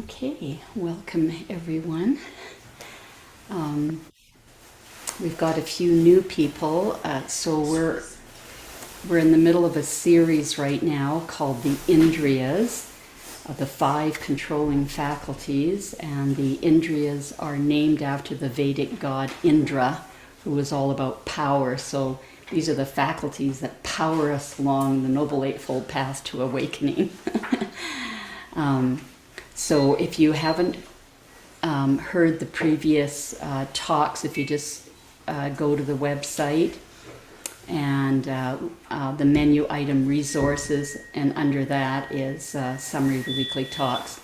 Okay, welcome everyone. We've got a few new people, so we're in the middle of a series right now called the Indriyas, the 5 controlling faculties, and the Indriyas are named after the Vedic god Indra, who was all about power. So these are the faculties that power us along the Noble Eightfold Path to awakening. So if you haven't heard the previous talks, if you just go to the website and the menu item resources, and under that is summary of the weekly talks.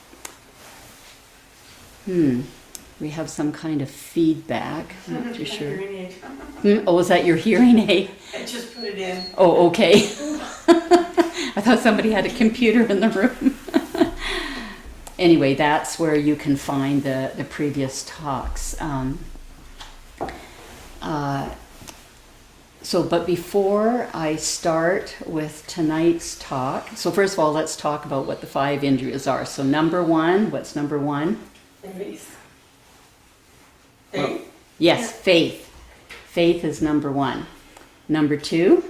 We have some kind of feedback. I'm not too sure. Oh, is that your hearing aid? I just put it in. Oh, okay. I thought somebody had a computer in the room. Anyway, that's where you can find the previous talks. But before I start with tonight's talk, so first of all, let's talk about what the 5 indriyas are. So number 1, what's number 1? Faith. Well, yes, yeah. Faith. Faith is number 1. Number 2?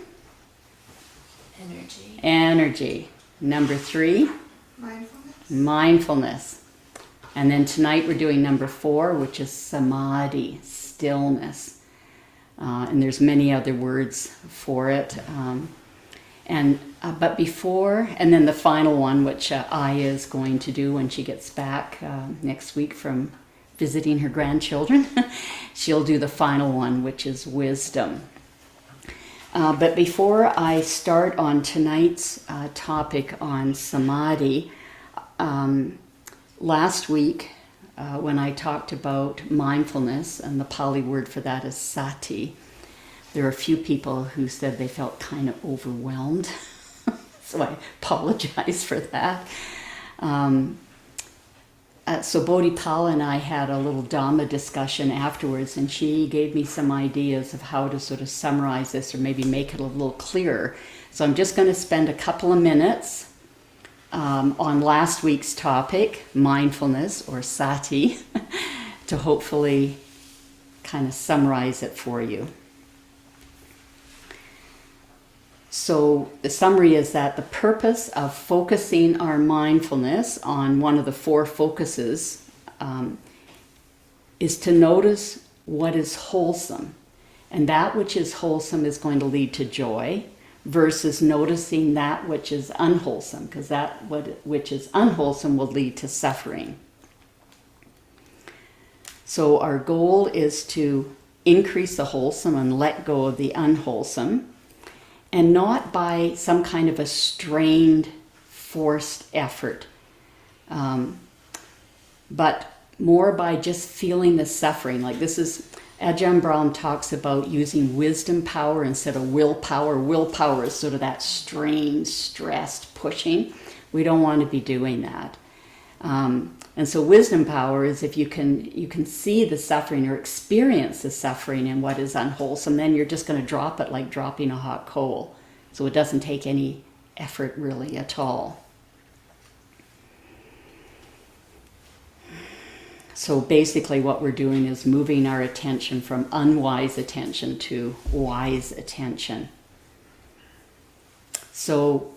Energy. Number 3? Mindfulness. And then tonight we're doing number 4, which is Samadhi, stillness. And there's many other words for it. But before, and then the final one, which Aya is going to do when she gets back next week from visiting her grandchildren, she'll do the final one, which is wisdom. But before I start on tonight's topic on Samadhi, last week when I talked about mindfulness, and the Pali word for that is sati, there were a few people who said they felt kind of overwhelmed. So I apologize for that. So Bodhipala and I had a little Dhamma discussion afterwards, and she gave me some ideas of how to sort of summarize this or maybe make it a little clearer. So I'm just going to spend a couple of minutes on last week's topic, mindfulness or sati, to hopefully kind of summarize it for you. So the summary is that the purpose of focusing our mindfulness on one of the 4 focuses is to notice what is wholesome. And that which is wholesome is going to lead to joy, versus noticing that which is unwholesome, because which is unwholesome will lead to suffering. So our goal is to increase the wholesome and let go of the unwholesome, and not by some kind of a strained, forced effort, but more by just feeling the suffering. Like this is, Ajahn Brahm talks about using wisdom power instead of willpower. Willpower is sort of that strained, stressed pushing. We don't want to be doing that. And so wisdom power is if you can see the suffering or experience the suffering in what is unwholesome, then you're just going to drop it like dropping a hot coal. So it doesn't take any effort really at all. So basically what we're doing is moving our attention from unwise attention to wise attention. So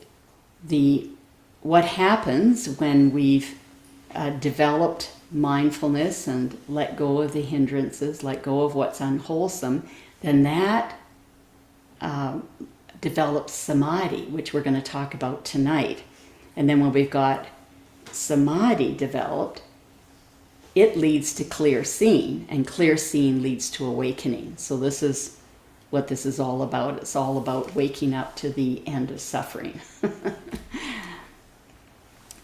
what happens when we've developed mindfulness and let go of the hindrances, let go of what's unwholesome, then that develops samadhi, which we're going to talk about tonight. And then when we've got samadhi developed, it leads to clear seeing, and clear seeing leads to awakening. So this is what this is all about. It's all about waking up to the end of suffering.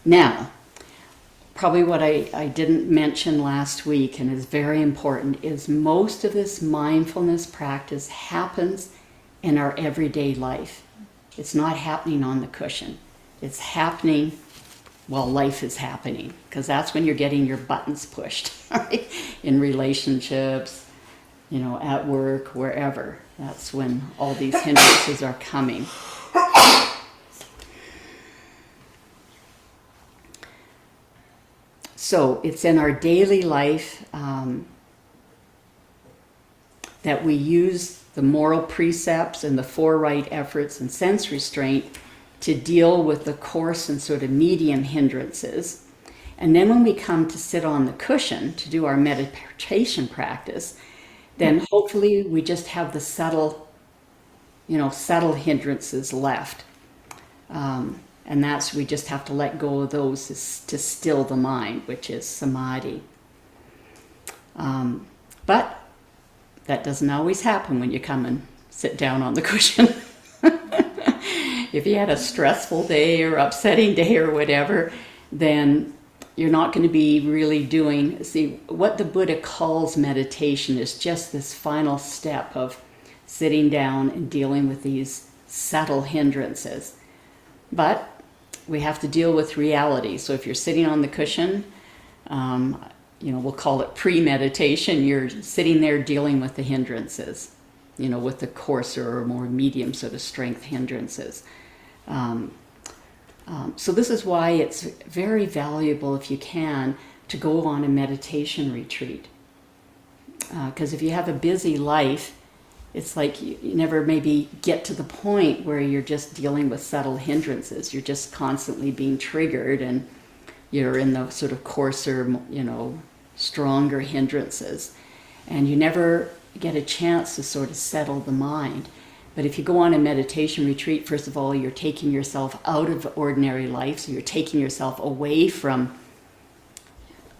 Now, probably what I didn't mention last week and is very important is most of this mindfulness practice happens in our everyday life. It's not happening on the cushion. It's happening while life is happening, because that's when you're getting your buttons pushed, right? In relationships, at work, wherever. That's when all these hindrances are coming. So it's in our daily life that we use the moral precepts and the four right efforts and sense restraint to deal with the coarse and sort of medium hindrances. And then when we come to sit on the cushion to do our meditation practice, then hopefully we just have the subtle hindrances left. And that's, we just have to let go of those to still the mind, which is samadhi. But that doesn't always happen when you come and sit down on the cushion. If you had a stressful day or upsetting day or whatever, then you're not going to be really doing... See, what the Buddha calls meditation is just this final step of sitting down and dealing with these subtle hindrances. But we have to deal with reality. So if you're sitting on the cushion, we'll call it pre-meditation, you're sitting there dealing with the hindrances, with the coarser or more medium sort of strength hindrances. So this is why it's very valuable, if you can, to go on a meditation retreat. Because if you have a busy life, it's like you never maybe get to the point where you're just dealing with subtle hindrances. You're just constantly being triggered and you're in the sort of coarser, stronger hindrances. And you never get a chance to sort of settle the mind. But if you go on a meditation retreat, first of all, you're taking yourself out of ordinary life. So you're taking yourself away from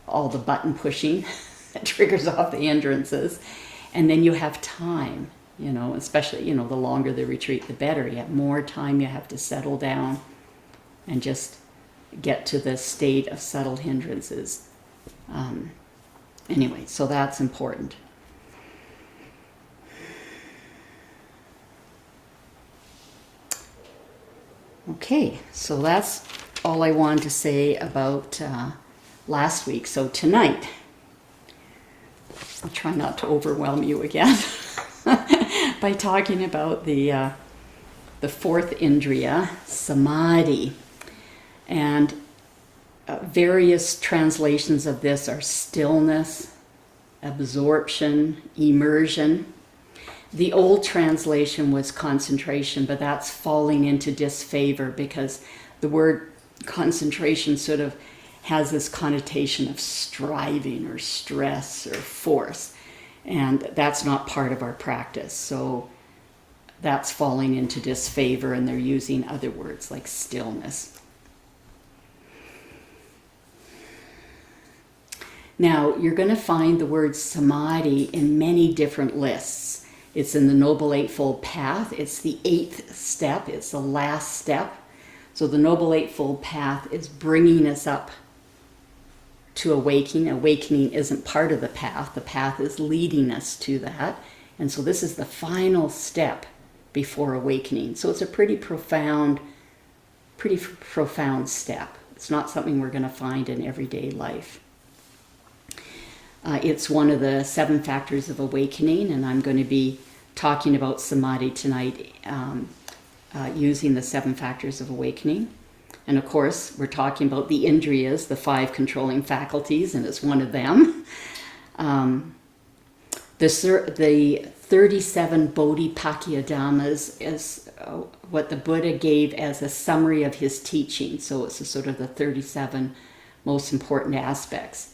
all the button pushing that triggers off the hindrances. And then you have time, especially, the longer the retreat, the better. You have more time, you have to settle down and just get to the state of subtle hindrances. Anyway, so that's important. Okay, so that's all I wanted to say about last week. So tonight, I'll try not to overwhelm you again by talking about the fourth indriya, samadhi. And various translations of this are stillness, absorption, immersion. The old translation was concentration, but that's falling into disfavor because the word concentration sort of has this connotation of striving or stress or force. And that's not part of our practice. So that's falling into disfavor, and they're using other words like stillness. Now, you're going to find the word samadhi in many different lists. It's in the Noble Eightfold Path. It's the 8th step. It's the last step. So the Noble Eightfold Path is bringing us up to awakening. Awakening isn't part of the path. The path is leading us to that. And so this is the final step before awakening. So it's a pretty profound step. It's not something we're going to find in everyday life. It's one of the 7 factors of awakening, and I'm going to be talking about samadhi tonight using the 7 factors of awakening. And of course, we're talking about the indriyas, the 5 controlling faculties, and it's one of them. The 37 bodhipakkhiyadhammas is what the Buddha gave as a summary of his teaching. So it's sort of the 37 most important aspects.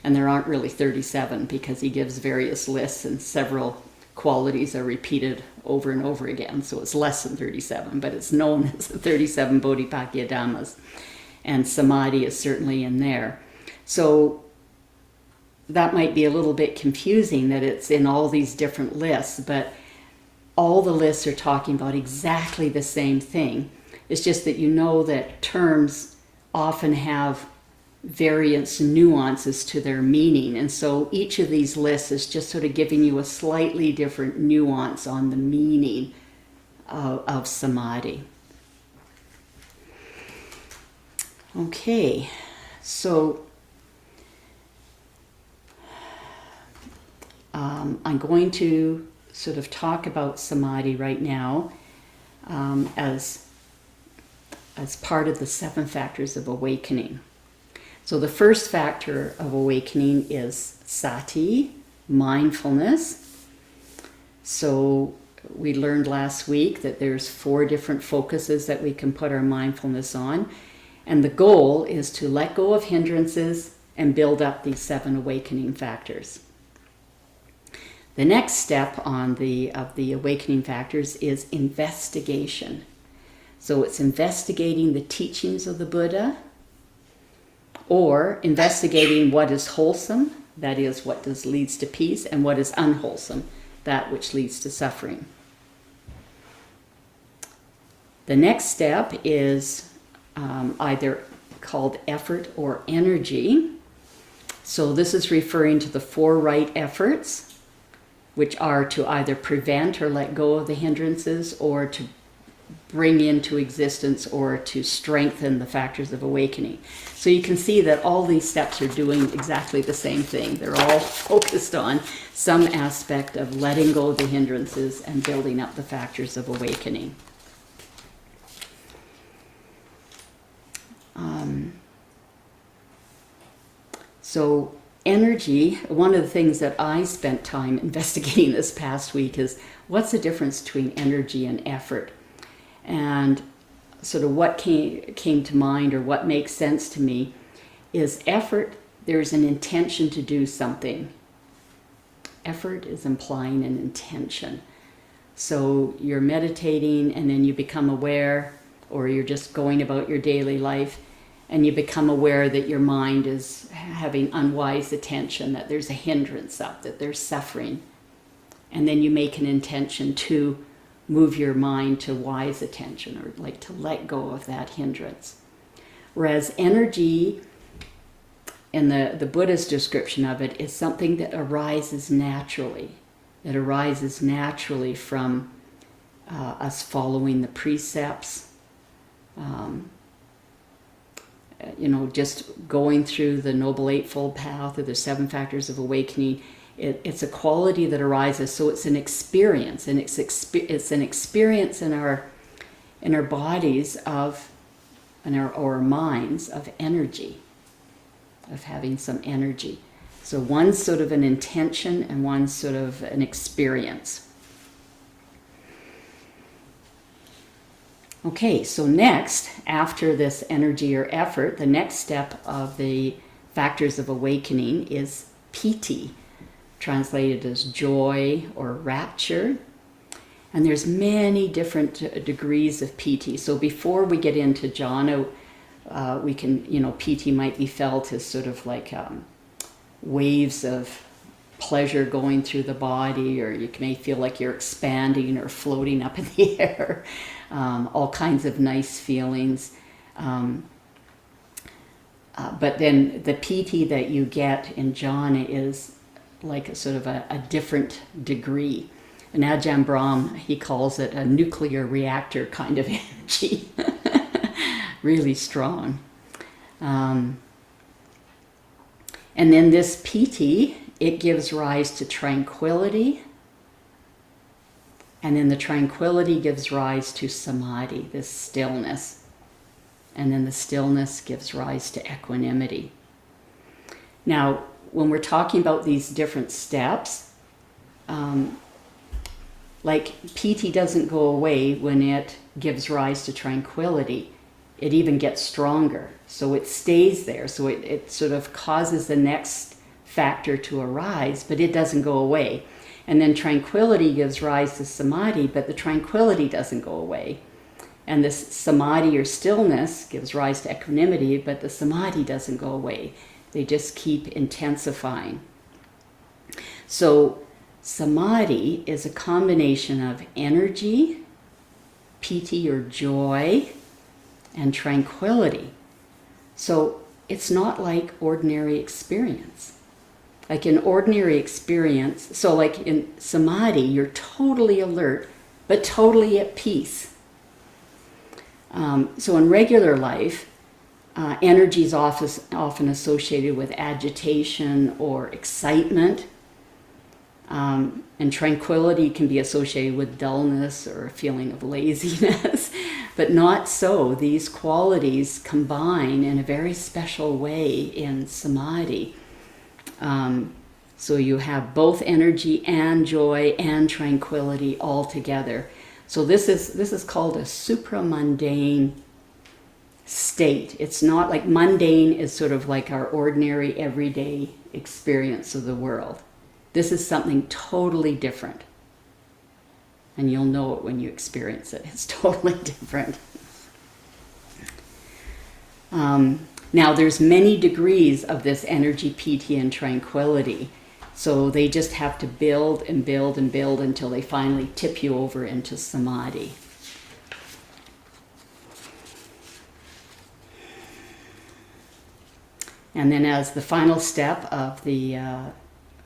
And there aren't really 37 because he gives various lists and several qualities are repeated over and over again. So it's less than 37, but it's known as the 37 bodhipakkhiyadhammas. And samadhi is certainly in there. So that might be a little bit confusing that it's in all these different lists, but all the lists are talking about exactly the same thing. It's just that you know that terms often have various nuances to their meaning. And so each of these lists is just sort of giving you a slightly different nuance on the meaning of samadhi. Okay, so I'm going to sort of talk about samadhi right now as part of the 7 factors of awakening. So the first factor of awakening is sati, mindfulness. So we learned last week that there's 4 different focuses that we can put our mindfulness on. And the goal is to let go of hindrances and build up these 7 awakening factors. The next step of the awakening factors is investigation. So it's investigating the teachings of the Buddha, or investigating what is wholesome, that is what leads to peace, and what is unwholesome, that which leads to suffering. The next step is either called effort or energy. So this is referring to the 4 right efforts, which are to either prevent or let go of the hindrances, or to bring into existence or to strengthen the factors of awakening. So you can see that all these steps are doing exactly the same thing. They're all focused on some aspect of letting go of the hindrances and building up the factors of awakening. So energy, one of the things that I spent time investigating this past week is what's the difference between energy and effort? And sort of what came to mind, or what makes sense to me, is effort, there's an intention to do something. Effort is implying an intention. So you're meditating and then you become aware, or you're just going about your daily life and you become aware that your mind is having unwise attention, that there's a hindrance up, that there's suffering. And then you make an intention to move your mind to wise attention, or like to let go of that hindrance. Whereas energy, in the Buddha's description of it, is something that arises naturally. It arises naturally from us following the precepts, just going through the Noble Eightfold Path or the 7 factors of awakening. It's a quality that arises, so it's an experience, and it's an experience in our bodies of, or our minds of energy, of having some energy. So one's sort of an intention and one's sort of an experience. Okay, so next, after this energy or effort, the next step of the factors of awakening is piti, translated as joy or rapture. And there's many different degrees of piti. So before we get into jhana, we can, piti might be felt as sort of like waves of pleasure going through the body, or you may feel like you're expanding or floating up in the air. All kinds of nice feelings. But then the piti that you get in jhana is like a sort of a different degree. And Ajahn Brahm, he calls it a nuclear reactor kind of energy. Really strong. And then this piti, it gives rise to tranquility. And then the tranquility gives rise to samadhi, this stillness. And then the stillness gives rise to equanimity. Now, when we're talking about these different steps, like piti doesn't go away when it gives rise to tranquility. It even gets stronger. So it stays there. So it sort of causes the next factor to arise, but it doesn't go away. And then tranquility gives rise to samadhi, but the tranquility doesn't go away. And this samadhi or stillness gives rise to equanimity, but the samadhi doesn't go away. They just keep intensifying. So samadhi is a combination of energy, piti or joy, and tranquility. So it's not like ordinary experience. Like in ordinary experience, so like in samadhi, you're totally alert, but totally at peace. So in regular life, energy is often associated with agitation or excitement, and tranquility can be associated with dullness or a feeling of laziness. But not so. These qualities combine in a very special way in Samadhi. So you have both energy and joy and tranquility all together. So this is called a supramundane state. It's not like mundane is sort of like our ordinary everyday experience of the world. This is something totally different. And you'll know it when you experience it. It's totally different. Now there's many degrees of this energy, piti, and tranquility. So they just have to build and build and build until they finally tip you over into samadhi. And then as the final step of the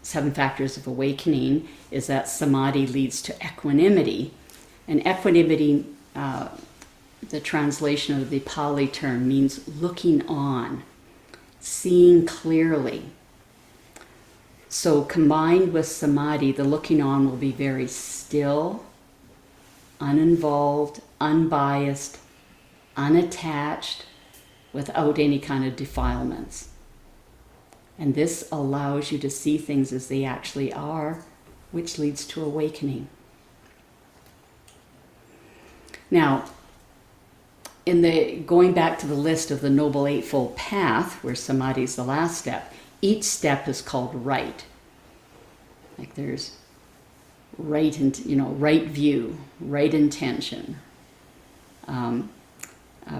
7 factors of awakening is that samadhi leads to equanimity. And equanimity, the translation of the Pali term, means looking on, seeing clearly. So combined with samadhi, the looking on will be very still, uninvolved, unbiased, unattached, without any kind of defilements. And this allows you to see things as they actually are, which leads to awakening. Now, going back to the list of the Noble Eightfold Path, where samadhi is the last step, each step is called right. Like there's right view, right intention,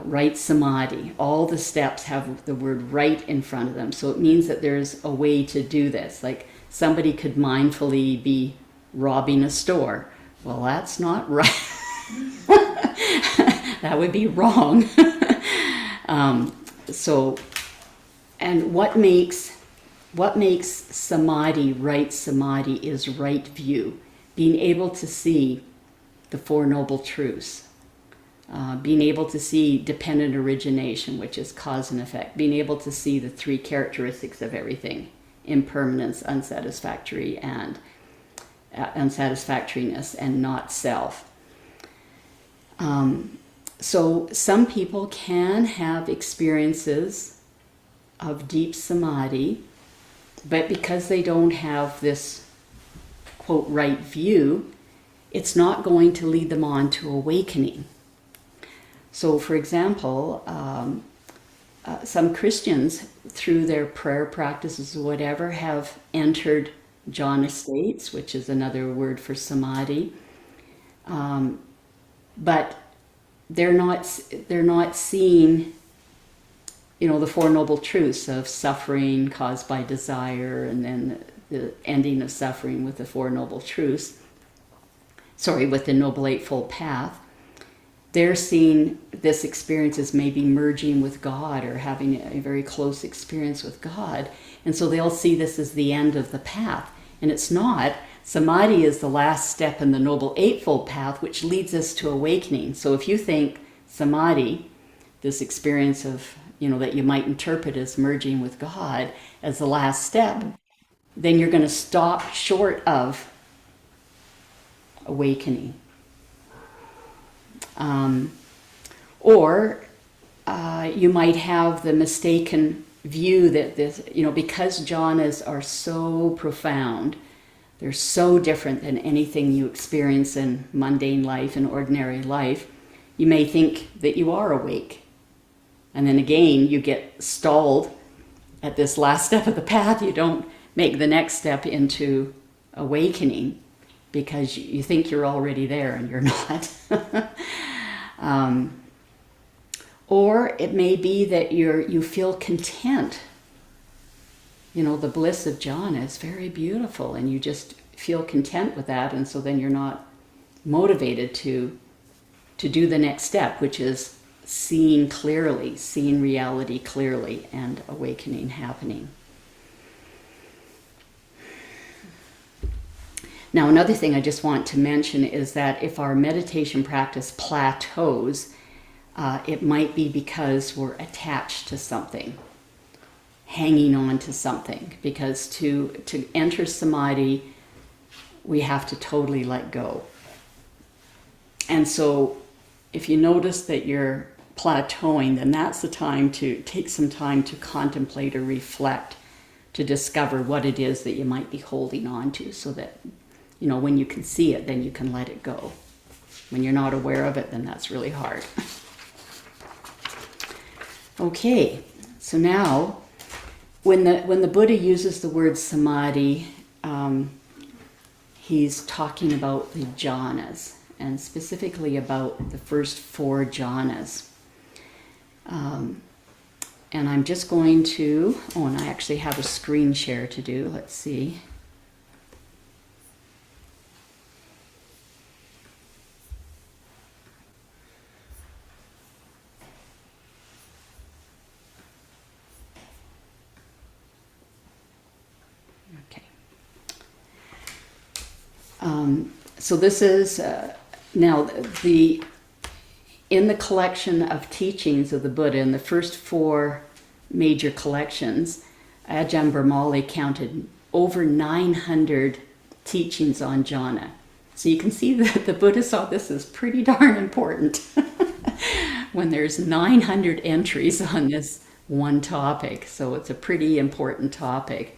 right samadhi. All the steps have the word right in front of them. So it means that there's a way to do this. Like somebody could mindfully be robbing a store. Well, that's not right. That would be wrong. And what makes samadhi right samadhi is right view. Being able to see the Four Noble Truths. Being able to see dependent origination, which is cause and effect. Being able to see the 3 characteristics of everything. Impermanence, unsatisfactoriness, and not self. So some people can have experiences of deep samadhi, but because they don't have this, quote, right view, it's not going to lead them on to awakening. So, for example, some Christians, through their prayer practices or whatever, have entered jhana states, which is another word for samadhi, but they're not seeing, the Four Noble Truths of suffering caused by desire, and then the ending of suffering with the Four Noble Truths. With the Noble Eightfold Path. They're seeing this experience as maybe merging with God or having a very close experience with God. And so they'll see this as the end of the path. And it's not. Samadhi is the last step in the Noble Eightfold Path, which leads us to awakening. So if you think samadhi, this experience of, that you might interpret as merging with God, as the last step, then you're going to stop short of awakening. Or you might have the mistaken view that this, because jhanas are so profound, they're so different than anything you experience in mundane life and ordinary life, you may think that you are awake. And then again, you get stalled at this last step of the path. You don't make the next step into awakening because you think you're already there and you're not. Or it may be that you feel content. The bliss of jhana is very beautiful and you just feel content with that, and so then you're not motivated to do the next step, which is seeing clearly, seeing reality clearly, and awakening happening. Now, another thing I just want to mention is that if our meditation practice plateaus, it might be because we're attached to something, hanging on to something, because to enter samadhi, we have to totally let go. And so if you notice that you're plateauing, then that's the time to take some time to contemplate or reflect, to discover what it is that you might be holding on to, so that, when you can see it, then you can let it go. When you're not aware of it, then that's really hard. Okay, so now, when the Buddha uses the word samadhi, he's talking about the jhanas, and specifically about the first 4 jhanas. And I'm just going to, and I actually have a screen share to do. Let's see. Okay. So this is now in the collection of teachings of the Buddha, in the first 4 major collections, Ajahn Brahmali counted over 900 teachings on jhana. So you can see that the Buddha saw this as pretty darn important when there's 900 entries on this one topic. So it's a pretty important topic.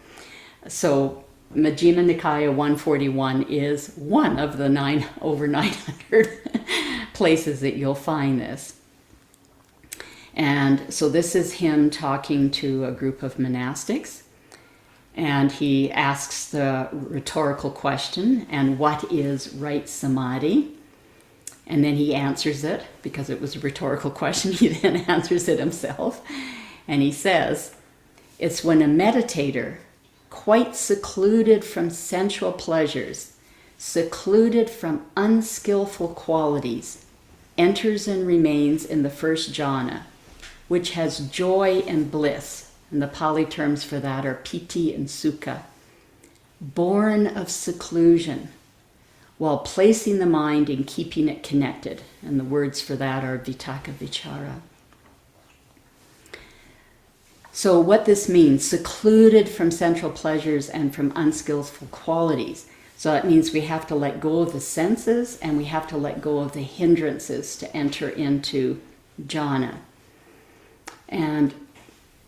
So Majjhima Nikaya 141 is one of the over 900 places that you'll find this. And so this is him talking to a group of monastics, and he asks the rhetorical question, and what is right samadhi? And then he answers it, because it was a rhetorical question. He then answers it himself, and he says, it's when a meditator, quite secluded from sensual pleasures, secluded from unskillful qualities, enters and remains in the first jhana, which has joy and bliss, and the Pali terms for that are piti and sukha, born of seclusion, while placing the mind and keeping it connected, and the words for that are vitaka vichara. So what this means, secluded from sensual pleasures and from unskillful qualities. So it means we have to let go of the senses, and we have to let go of the hindrances to enter into jhana. And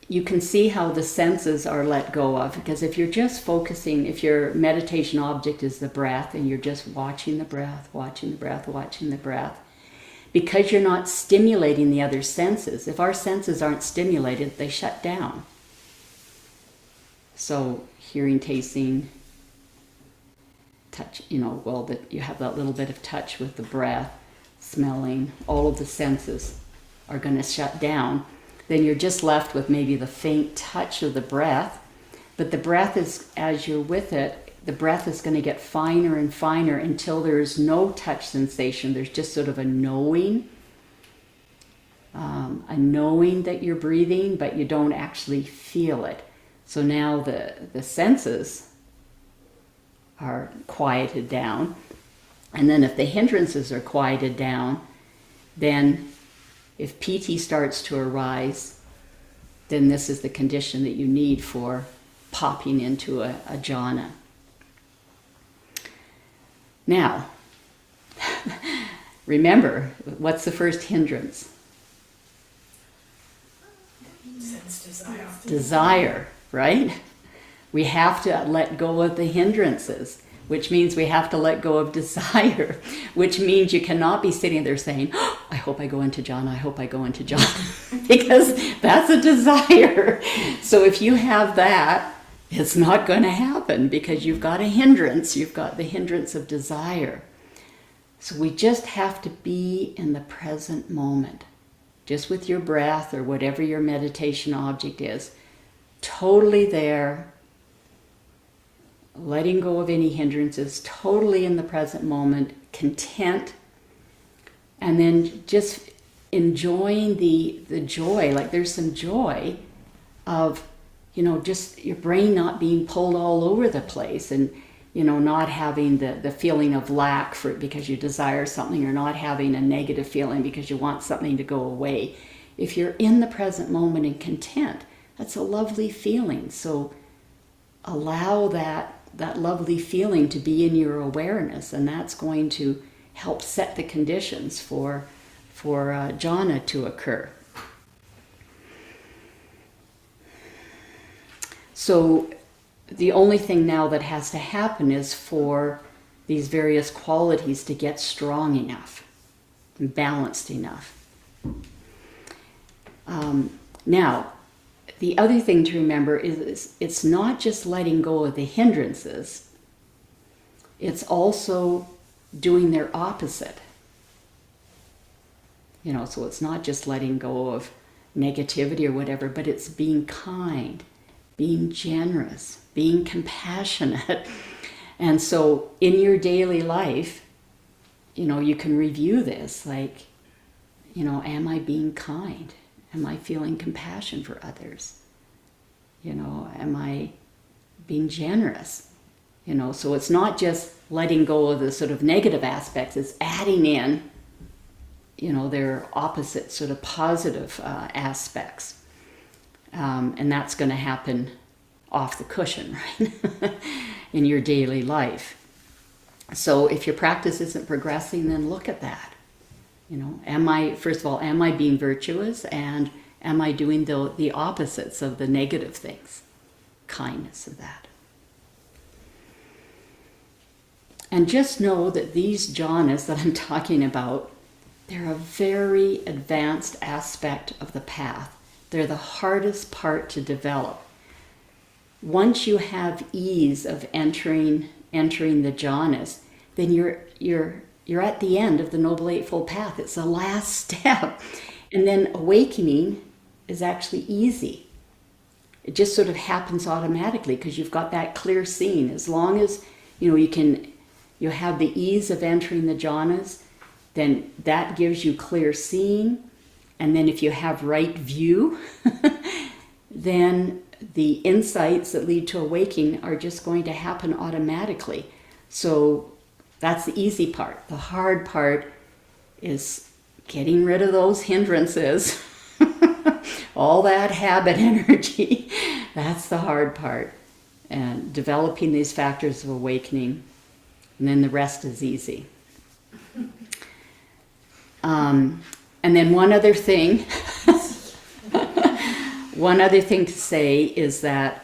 you can see how the senses are let go of, because if you're just focusing, if your meditation object is the breath, and you're just watching the breath, watching the breath, watching the breath, because you're not stimulating the other senses. If our senses aren't stimulated, they shut down. So hearing, tasting, touch, you have that little bit of touch with the breath, smelling, all of the senses are going to shut down. Then you're just left with maybe the faint touch of the breath. But the breath is, as you're with it, the breath is going to get finer and finer until there is no touch sensation. There's just sort of a knowing that you're breathing, but you don't actually feel it. So now the senses are quieted down. And then if the hindrances are quieted down, then if piti starts to arise, then this is the condition that you need for popping into a jhana. Now, remember, what's the first hindrance? Sense desire. Desire, right? We have to let go of the hindrances, which means we have to let go of desire, which means you cannot be sitting there saying, oh, I hope I go into jhana, I hope I go into jhana, because that's a desire. So if you have that, it's not going to happen, because you've got a hindrance. You've got the hindrance of desire. So we just have to be in the present moment, just with your breath or whatever your meditation object is, totally there, letting go of any hindrances, totally in the present moment, content, and then just enjoying the joy. Like there's some joy of, just your brain not being pulled all over the place, and, not having the feeling of lack because you desire something, or not having a negative feeling because you want something to go away. If you're in the present moment and content, that's a lovely feeling. So allow that lovely feeling to be in your awareness, and that's going to help set the conditions for jhana to occur. So the only thing now that has to happen is for these various qualities to get strong enough and balanced enough. Now, the other thing to remember is it's not just letting go of the hindrances, it's also doing their opposite. So it's not just letting go of negativity or whatever, but it's being kind, being generous, being compassionate. And so in your daily life, you can review this, like, am I being kind? Am I feeling compassion for others? Am I being generous? So it's not just letting go of the sort of negative aspects, it's adding in, their opposite sort of positive aspects. And that's going to happen off the cushion, right? In your daily life. So if your practice isn't progressing, then look at that. First of all, am I being virtuous, and am I doing the opposites of the negative things? Kindness of that. And just know that these jhanas that I'm talking about, they're a very advanced aspect of the path. They're the hardest part to develop. Once you have ease of entering the jhanas, then you're at the end of the Noble Eightfold Path. It's the last step. And then awakening is actually easy. It just sort of happens automatically because you've got that clear seeing. As long as you have the ease of entering the jhanas, then that gives you clear seeing. And then if you have right view, then the insights that lead to awakening are just going to happen automatically. So that's the easy part. The hard part is getting rid of those hindrances, all that habit energy. That's the hard part. And developing these factors of awakening, and then the rest is easy. And then one other thing to say is that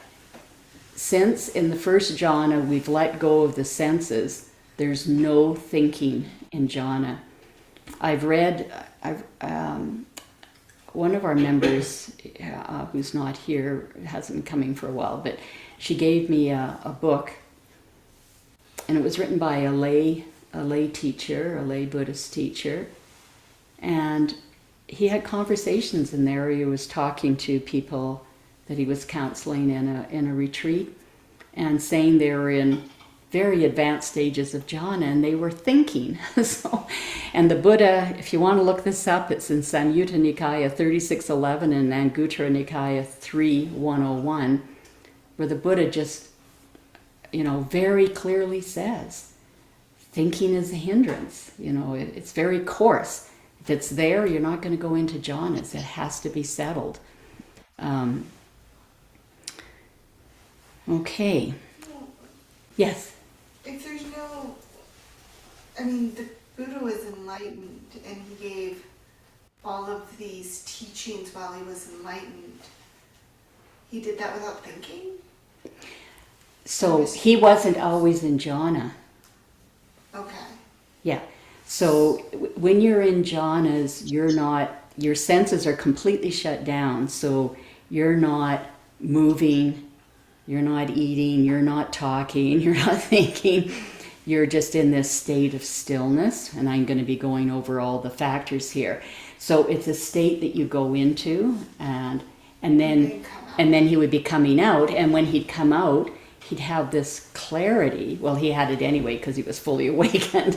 since in the first jhana we've let go of the senses, there's no thinking in jhana. One of our members, who's not here, hasn't been coming for a while, but she gave me a book, and it was written by a lay teacher, a lay Buddhist teacher, and he had conversations in there where he was talking to people that he was counseling in a retreat, and saying they were in very advanced stages of jhana and they were thinking. And the Buddha, if you want to look this up, it's in Samyutta Nikaya 3611 and Anguttara Nikaya 3101, where the Buddha just, very clearly says, thinking is a hindrance. It's very coarse. If it's there, you're not going to go into jhanas. It has to be settled. Okay. Yes? If there's the Buddha was enlightened and he gave all of these teachings while he was enlightened. He did that without thinking? So he wasn't always in jhana. Okay. Yeah. So when you're in jhanas, your senses are completely shut down. So you're not moving, you're not eating, you're not talking, you're not thinking. You're just in this state of stillness. And I'm going to be going over all the factors here. So it's a state that you go into, and then he would be coming out. And when he'd come out, he'd have this clarity. Well, he had it anyway because he was fully awakened.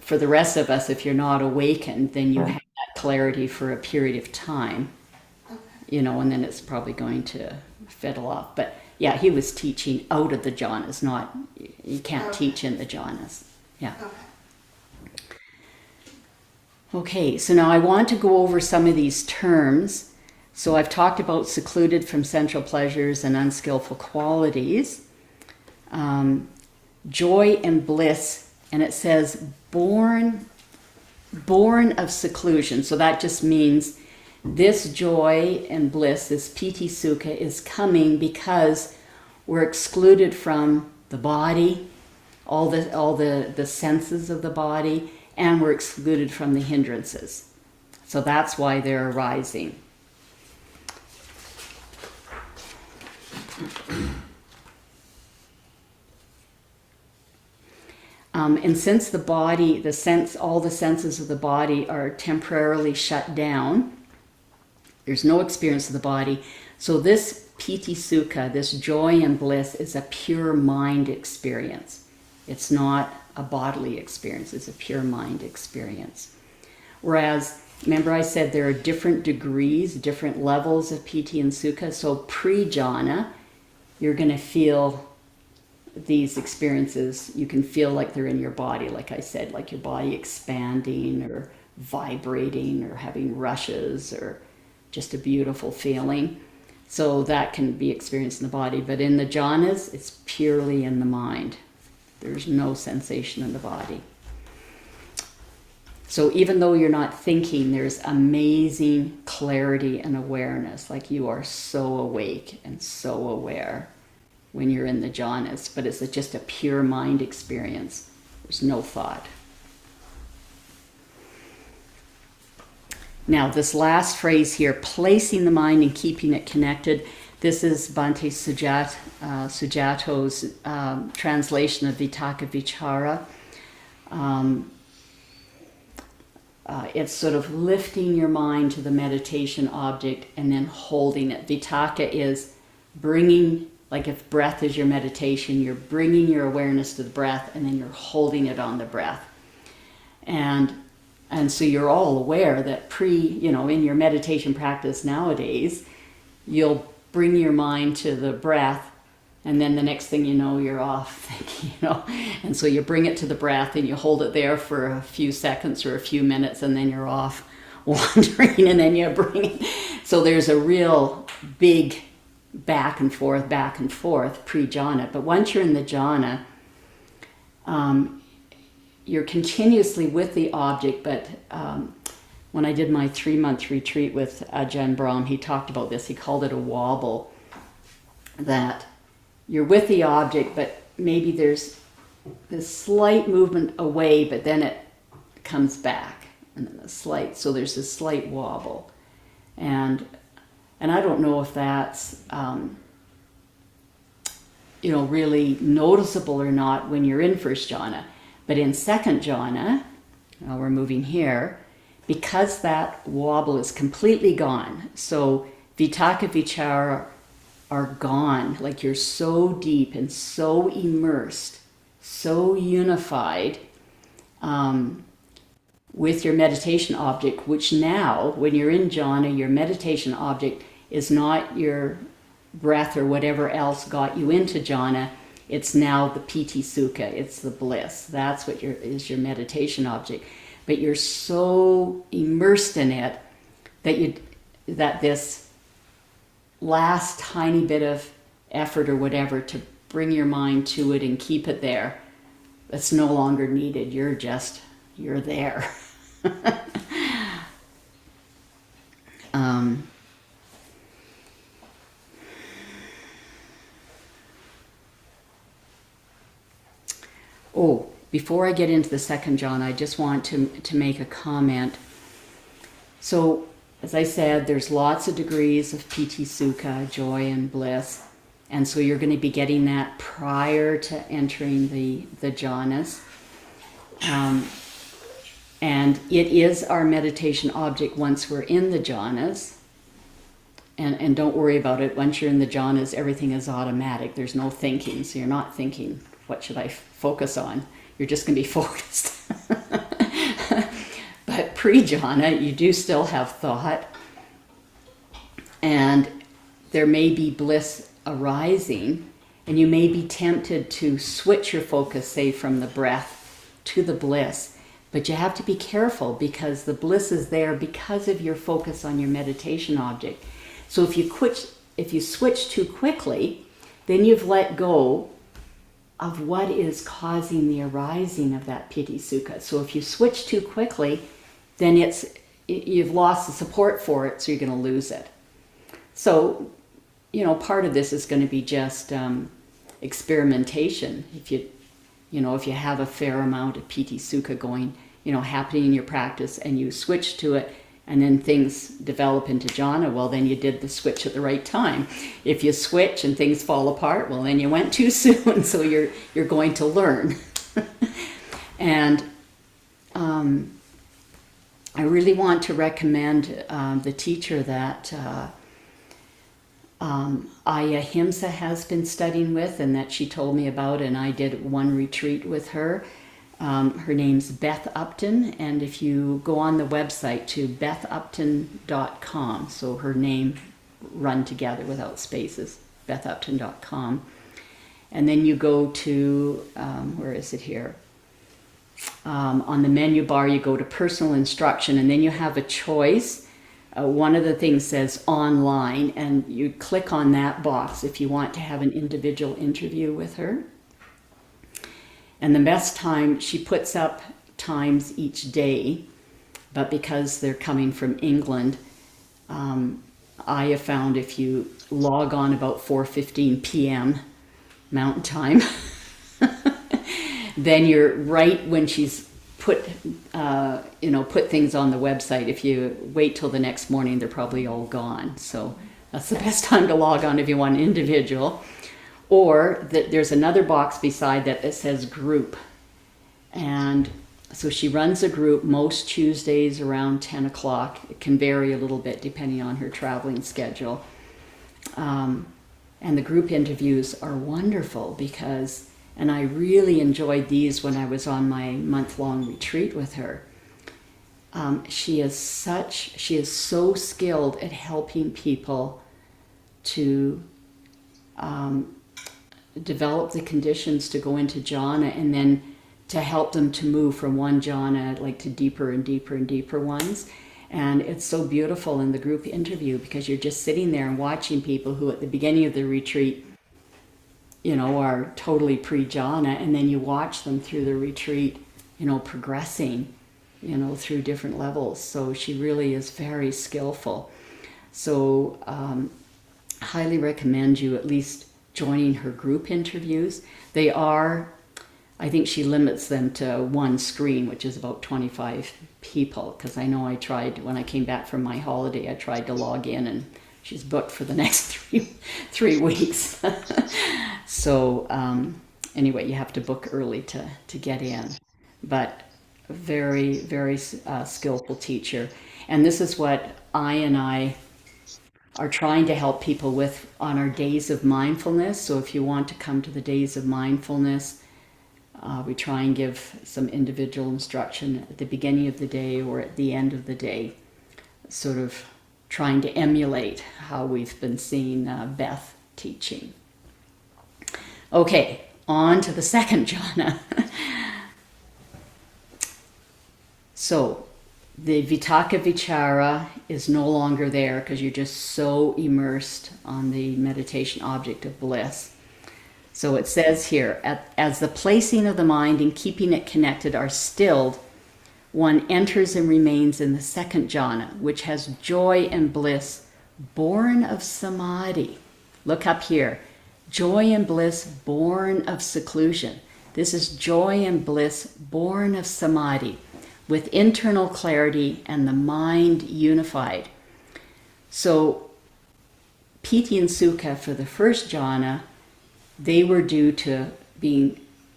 For the rest of us, if you're not awakened, then you have that clarity for a period of time, and then it's probably going to fiddle off. But yeah, he was teaching out of the jhanas, not, you can't teach in the jhanas. Yeah. Okay, so now I want to go over some of these terms. So I've talked about secluded from sensual pleasures and unskillful qualities. Joy and bliss, and it says born born of seclusion. So that just means this joy and bliss, this piti sukha, is coming because we're excluded from the body, all the senses of the body, and we're excluded from the hindrances. So that's why they're arising. And since the body, all the senses of the body are temporarily shut down, there's no experience of the body. So this piti sukha, this joy and bliss, is a pure mind experience. It's not a bodily experience, it's a pure mind experience. Whereas, remember I said there are different degrees, different levels of piti and sukha. So pre-jhana, you're going to feel these experiences. You can feel like they're in your body, like I said, like your body expanding or vibrating or having rushes or just a beautiful feeling. So that can be experienced in the body. But in the jhanas, it's purely in the mind. There's no sensation in the body. So even though you're not thinking, there's amazing clarity and awareness. Like you are so awake and so aware when you're in the jhanas. But it's just a pure mind experience. There's no thought. Now, this last phrase here, placing the mind and keeping it connected, this is Bhante Sujato's translation of Vitaka Vichara. It's sort of lifting your mind to the meditation object and then holding it. Vitaka is bringing, like if breath is your meditation, you're bringing your awareness to the breath and then you're holding it on the breath. And so you're all aware that in your meditation practice nowadays, you'll bring your mind to the breath and then the next thing you know, you're off thinking, And so you bring it to the breath and you hold it there for a few seconds or a few minutes and then you're off wandering and then you bring it. So there's a real big back and forth pre-jhana. But once you're in the jhana, you're continuously with the object, but when I did my 3-month retreat with Ajahn Brahm, he talked about this. He called it a wobble, that you're with the object, but maybe there's this slight movement away, but then it comes back, and then so there's this slight wobble. And I don't know if that's really noticeable or not when you're in first jhana. But in second jhana, we're moving here, because that wobble is completely gone. So vitaka vichara are gone. Like you're so deep and so immersed, so unified with your meditation object, which now, when you're in jhana, your meditation object is not your breath or whatever else got you into jhana. It's now the piti sukha, it's the bliss. That's what is your meditation object. But you're so immersed in it that this last tiny bit of effort or whatever to bring your mind to it and keep it there, that's no longer needed. You're there. Before I get into the second jhana, I just want to make a comment. So, as I said, there's lots of degrees of piti sukha, joy and bliss. And so you're going to be getting that prior to entering the jhanas. And it is our meditation object once we're in the jhanas. And don't worry about it. Once you're in the jhanas, everything is automatic. There's no thinking. So you're not thinking, what should I focus on? You're just going to be focused. But pre-jhana, you do still have thought. And there may be bliss arising. And you may be tempted to switch your focus, say, from the breath to the bliss. But you have to be careful because the bliss is there because of your focus on your meditation object. So if you switch too quickly, then you've let go of what is causing the arising of that piti sukha. So if you switch too quickly, then you've lost the support for it, so you're going to lose it. So, part of this is going to be just experimentation. If you have a fair amount of piti sukha going, happening in your practice, and you switch to it, and then things develop into jhana, well, then you did the switch at the right time. If you switch and things fall apart, well, then you went too soon, so you're going to learn. And I really want to recommend the teacher that Ahimsa has been studying with, and that she told me about, and I did one retreat with her. Her name's Beth Upton, and if you go on the website to bethupton.com, so her name run together without spaces, bethupton.com, and then you go to, where is it here? On the menu bar, you go to personal instruction, and then you have a choice. One of the things says online, and you click on that box if you want to have an individual interview with her. And the best time, she puts up times each day, but because they're coming from England, I have found if you log on about 4:15 p.m. Mountain Time, then you're right when she's put things on the website. If you wait till the next morning, they're probably all gone. So that's the best time to log on if you want an individual. Or there's another box beside that says group. And so she runs a group most Tuesdays around 10 o'clock. It can vary a little bit depending on her traveling schedule. And the group interviews are wonderful because, and I really enjoyed these when I was on my month-long retreat with her. She is so skilled at helping people to develop the conditions to go into jhana, and then to help them to move from one jhana like to deeper and deeper and deeper ones. And it's so beautiful in the group interview because you're just sitting there and watching people who at the beginning of the retreat, are totally pre-jhana, and then you watch them through the retreat, progressing, through different levels. So she really is very skillful. So highly recommend you at least joining her group interviews. They are, I think she limits them to one screen, which is about 25 people, because I know I tried, when I came back from my holiday, I tried to log in, and she's booked for the next three weeks. So anyway, you have to book early to get in. But very, very skillful teacher. And this is what I are trying to help people with on our days of mindfulness. So if you want to come to the days of mindfulness, we try and give some individual instruction at the beginning of the day or at the end of the day, sort of trying to emulate how we've been seeing Beth teaching. Okay, on to the second jhana. So the vitaka vichara is no longer there because you're just so immersed on the meditation object of bliss. So it says here, as the placing of the mind and keeping it connected are stilled, one enters and remains in the second jhana, which has joy and bliss born of samadhi. Look up here. Joy and bliss born of seclusion. This is joy and bliss born of samadhi, with internal clarity and the mind unified. So piti and sukha for the first jhana, they were due to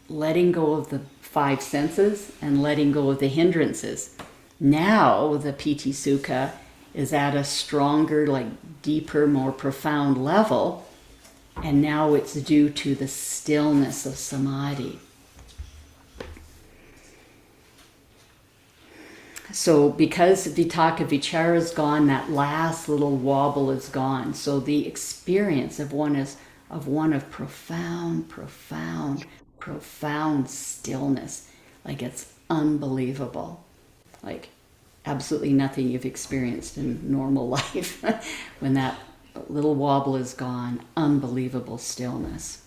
letting go of the five senses and letting go of the hindrances. Now the piti sukha is at a stronger, deeper, more profound level, and now it's due to the stillness of samadhi. So because vitaka vichara is gone, that last little wobble is gone. So the experience of one of profound, profound, profound stillness. It's unbelievable. Absolutely nothing you've experienced in normal life. When that little wobble is gone, unbelievable stillness.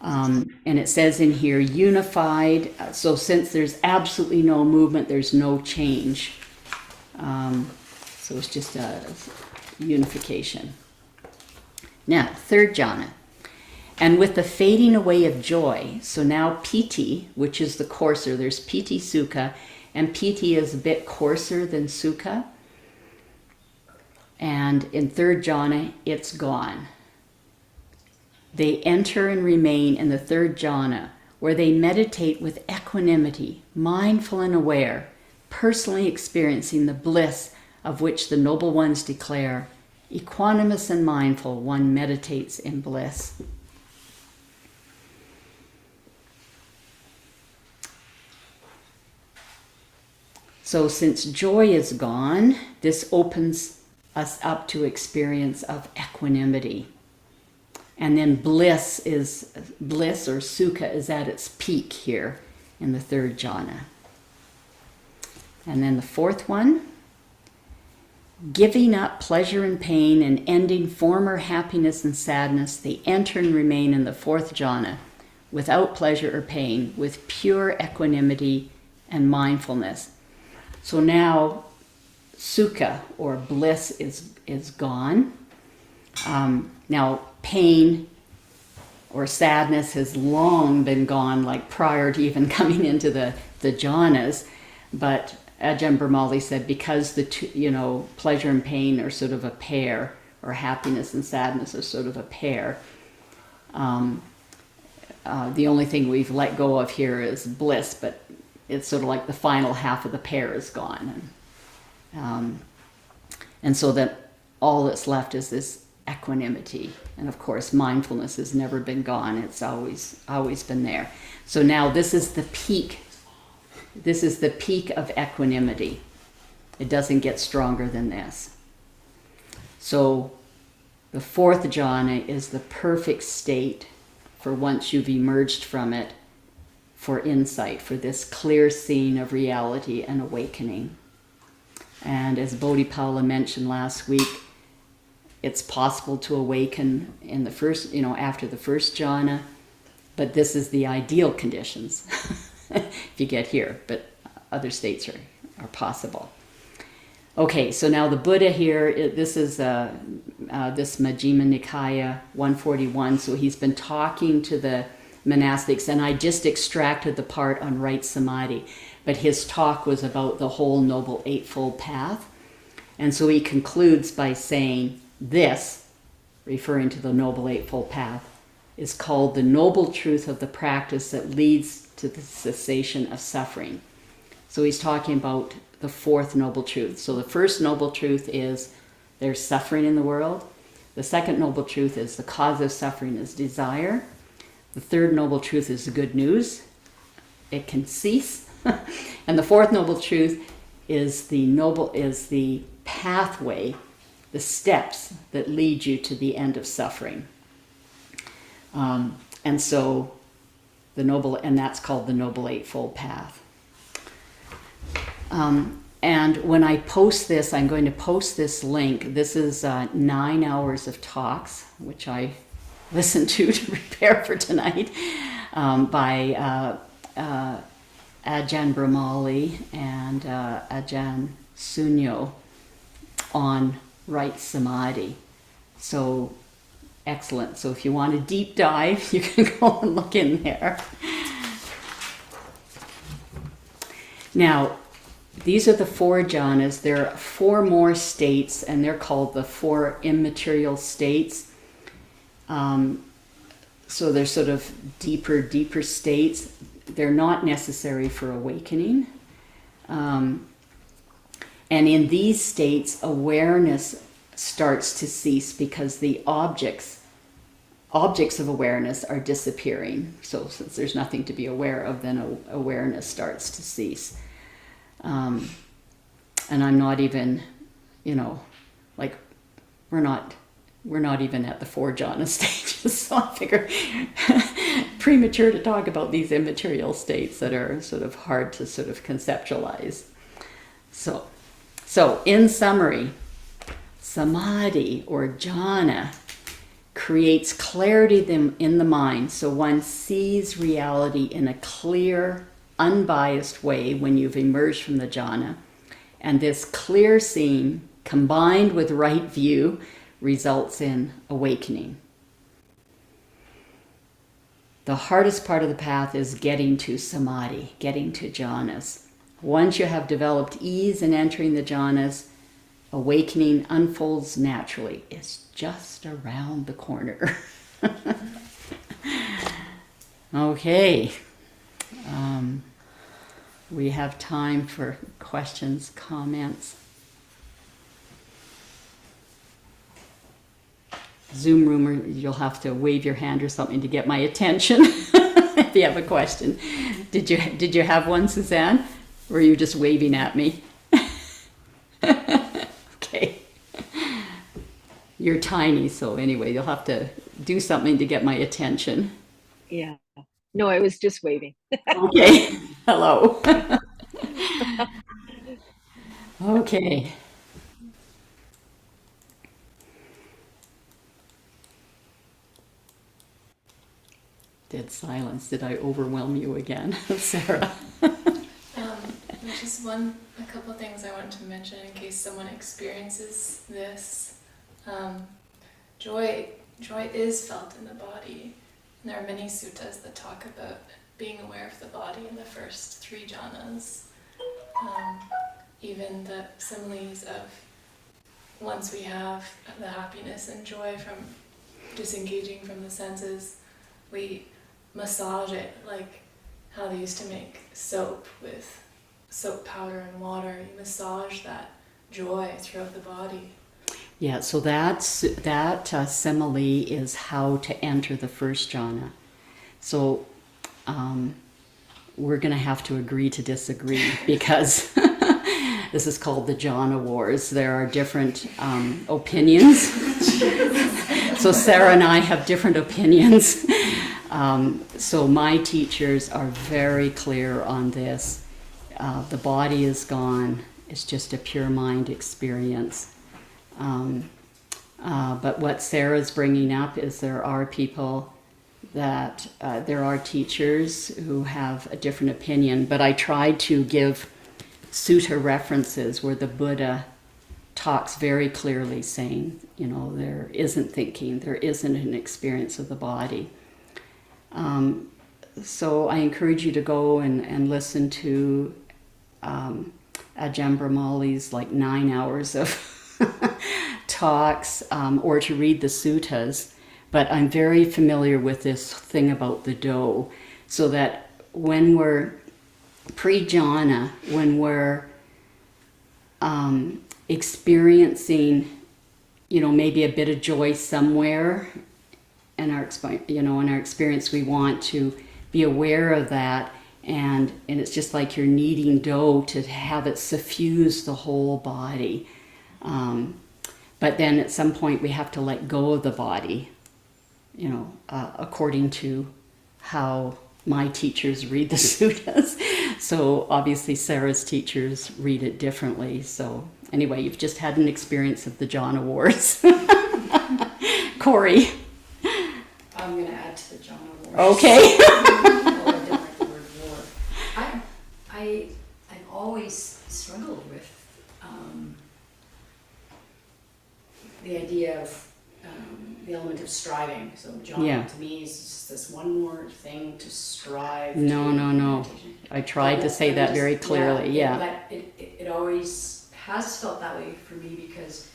And it says in here, unified. So since there's absolutely no movement, there's no change. So it's just a unification. Now, third jhana. And with the fading away of joy, so now piti, which is the coarser, there's piti sukha, and piti is a bit coarser than sukha. And in third jhana, it's gone. They enter and remain in the third jhana, where they meditate with equanimity, mindful and aware, personally experiencing the bliss of which the noble ones declare, equanimous and mindful, one meditates in bliss. So since joy is gone, this opens us up to experience of equanimity. And then bliss or sukha is at its peak here in the third jhana. And then the fourth one, giving up pleasure and pain and ending former happiness and sadness, they enter and remain in the fourth jhana without pleasure or pain, with pure equanimity and mindfulness. So now sukha or bliss is gone. Now pain or sadness has long been gone, like prior to even coming into the jhanas. But Ajahn Brahmali said because the two, pleasure and pain are sort of a pair, or happiness and sadness are sort of a pair. The only thing we've let go of here is bliss, but it's sort of like the final half of the pair is gone. And so that all that's left is this equanimity. And of course, mindfulness has never been gone. It's always been there. So now this is the peak. This is the peak of equanimity. It doesn't get stronger than this. So the fourth jhana is the perfect state for once you've emerged from it, for insight, for this clear seeing of reality and awakening. And as Bodhipala mentioned last week, it's possible to awaken in the first, after the first jhana, but this is the ideal conditions if you get here, but other states are possible. Okay, so now the Buddha here, this is this Majjhima Nikaya 141, so he's been talking to the monastics, and I just extracted the part on right samadhi, but his talk was about the whole Noble Eightfold Path. And so he concludes by saying this, referring to the Noble Eightfold Path, is called the noble truth of the practice that leads to the cessation of suffering. So he's talking about the fourth noble truth. So the first noble truth is there's suffering in the world. The second noble truth is the cause of suffering is desire. The third noble truth is the good news. It can cease. And the fourth noble truth is the pathway, the steps that lead you to the end of suffering. And so and that's called the Noble Eightfold Path. And when I post this, I'm going to post this link. This is 9 hours of talks, which I listened to prepare for tonight, by Ajahn Brahmali and Ajahn Sunyo on right samadhi. So excellent. So if you want a deep dive, you can go and look in there. Now, these are the four jhanas. There are four more states, and they're called the four immaterial states. So they're sort of deeper states. They're not necessary for awakening. And in these states, awareness starts to cease because the objects of awareness are disappearing. So since there's nothing to be aware of, then awareness starts to cease. And I'm not even, we're not even at the four jhana stages. So I figure premature to talk about these immaterial states that are sort of hard to sort of conceptualize. So in summary, samadhi or jhana creates clarity in the mind. So one sees reality in a clear, unbiased way when you've emerged from the jhana. And this clear seeing, combined with right view, results in awakening. The hardest part of the path is getting to samadhi, getting to jhanas. Once you have developed ease in entering the jhanas, awakening unfolds naturally. It's just around the corner. Okay. We have time for questions, comments. Zoom room, you'll have to wave your hand or something to get my attention if you have a question. Did you have one, Suzanne? Or were you just waving at me? Okay. You're tiny, so anyway, you'll have to do something to get my attention. Yeah. No, I was just waving. Okay. Hello. Okay. Dead silence. Did I overwhelm you again, Sarah? There's just a couple of things I wanted to mention in case someone experiences this. Joy is felt in the body. And there are many suttas that talk about being aware of the body in the first 3 jhanas. Even the similes of once we have the happiness and joy from disengaging from the senses, we massage it like how they used to make soap with soap powder and water. You massage that joy throughout the body. Yeah, so that simile is how to enter the first jhana. So we're going to have to agree to disagree because this is called the jhana wars. There are different opinions. So Sarah and I have different opinions. So my teachers are very clear on this. The body is gone. It's just a pure mind experience. But what Sarah's bringing up is there are people that, there are teachers who have a different opinion, but I tried to give sutta references where the Buddha talks very clearly saying, there isn't thinking, there isn't an experience of the body. So I encourage you to go and listen to Ajahn Brahmali's 9 hours of talks, or to read the suttas. But I'm very familiar with this thing about the dough, so that when we're pre-jhana, when we're experiencing, maybe a bit of joy somewhere in our experience, we want to be aware of that, and it's just like you're kneading dough to have it suffuse the whole body. But then at some point we have to let go of the body, according to how my teachers read the suttas. So obviously Sarah's teachers read it differently. So anyway, you've just had an experience of the jhana wars. Corey. I'm going to add to the jhana wars. Okay. Although I didn't like the word war. I've always struggled with the idea of the element of striving. So jhana to me is just this one more thing to strive. No. I tried to say that very clearly. Yeah. But it always has felt that way for me because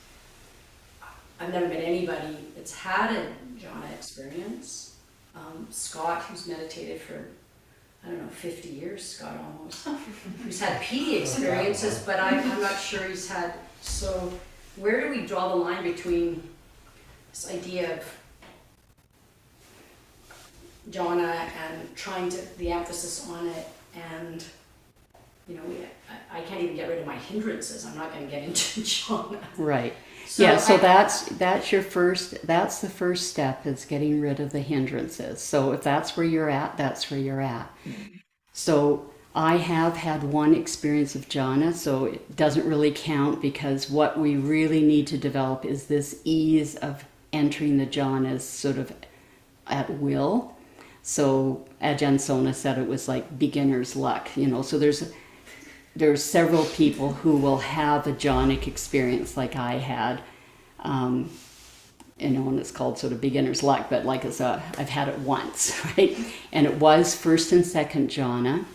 I've never met anybody that's had a jhana experience. Scott, who's meditated for 50 years, Scott almost, who's had PD experiences, but I'm not sure he's had. So where do we draw the line between this idea of jhana and trying to, the emphasis on it, and I can't even get rid of my hindrances. I'm not going to get into jhana. Right. So So that's the first step, is getting rid of the hindrances. So if that's where you're at, that's where you're at. So I have had one experience of jhana, so it doesn't really count, because what we really need to develop is this ease of entering the jhanas sort of at will. So Ajahn Sona said it was like beginner's luck, so there's several people who will have a jhanic experience like I had, and it's called sort of beginner's luck, but like I've had it once, right? And it was first and second jhana.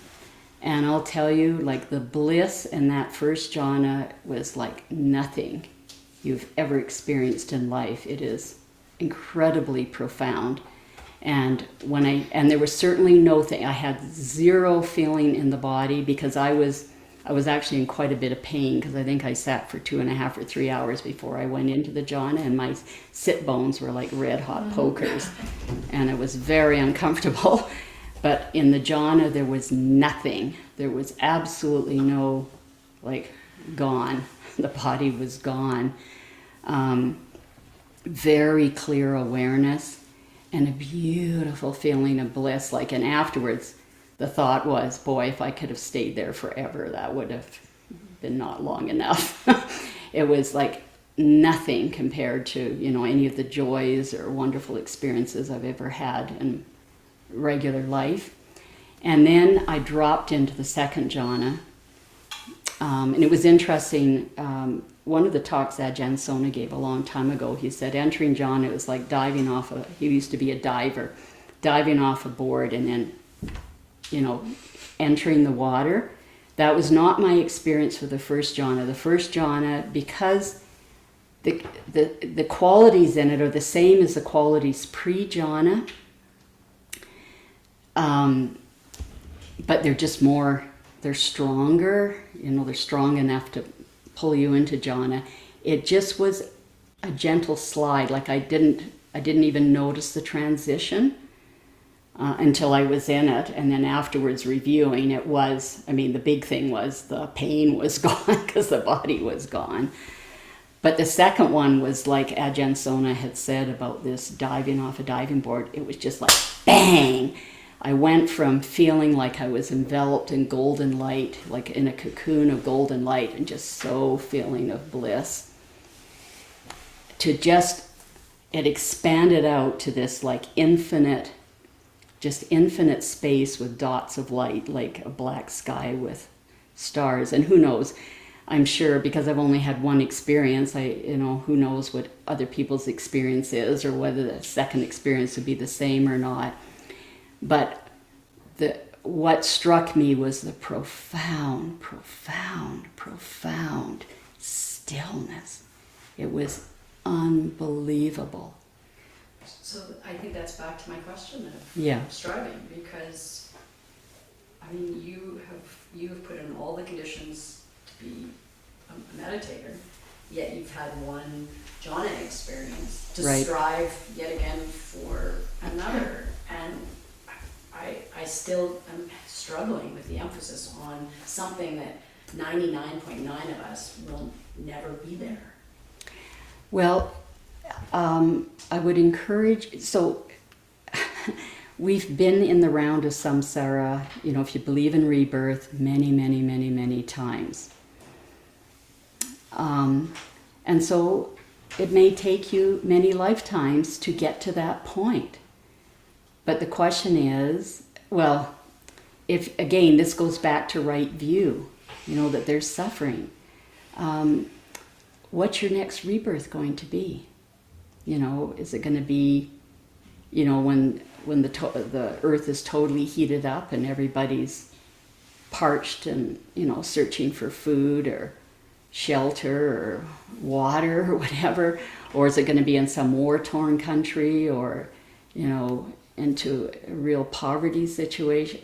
And I'll tell you, like, the bliss in that first jhana was like nothing you've ever experienced in life. It is incredibly profound. And there was certainly no thing. I had zero feeling in the body because I was actually in quite a bit of pain because I think I sat for 2.5 or 3 hours before I went into the jhana, and my sit bones were like red hot pokers, and it was very uncomfortable. But in the jhana, there was nothing. There was absolutely no, gone. The body was gone. Very clear awareness and a beautiful feeling of bliss. And afterwards, the thought was, boy, if I could have stayed there forever, that would have been not long enough. It was like nothing compared to, any of the joys or wonderful experiences I've ever had in regular life. And then I dropped into the second jhana. And it was interesting. One of the talks Ajahn Sona gave a long time ago, he said entering jhana, it was like diving off he used to be a diver, diving off a board and then, entering the water. That was not my experience for the first jhana. The first jhana, because the qualities in it are the same as the qualities pre-jhana, but they're just more, they're stronger, they're strong enough to pull you into jhana. It just was a gentle slide. I didn't even notice the transition until I was in it, and then afterwards reviewing, it was, the big thing was the pain was gone because the body was gone. But the second one was like Ajahn Sona had said about this diving off a diving board. It was just like bang. I went from feeling like I was enveloped in golden light, like in a cocoon of golden light, and just so feeling of bliss, to just, it expanded out to this infinite space with dots of light, like a black sky with stars. And who knows, I'm sure, because I've only had one experience, who knows what other people's experience is or whether the second experience would be the same or not. But what struck me was the profound stillness. It was unbelievable. So I think that's back to my question of Yeah. striving, because you have put in all the conditions to be a meditator, yet you've had one jhana experience to Right. strive yet again for another, and I still am struggling with the emphasis on something that 99.9 of us will never be there. Well, I would encourage, so we've been in the round of samsara, if you believe in rebirth, many times. And so it may take you many lifetimes to get to that point. But the question is, well, if, again, this goes back to right view, that there's suffering. What's your next rebirth going to be? Is it going to be, when the earth is totally heated up and everybody's parched and, searching for food or shelter or water or whatever? Or is it going to be in some war-torn country or, into a real poverty situation?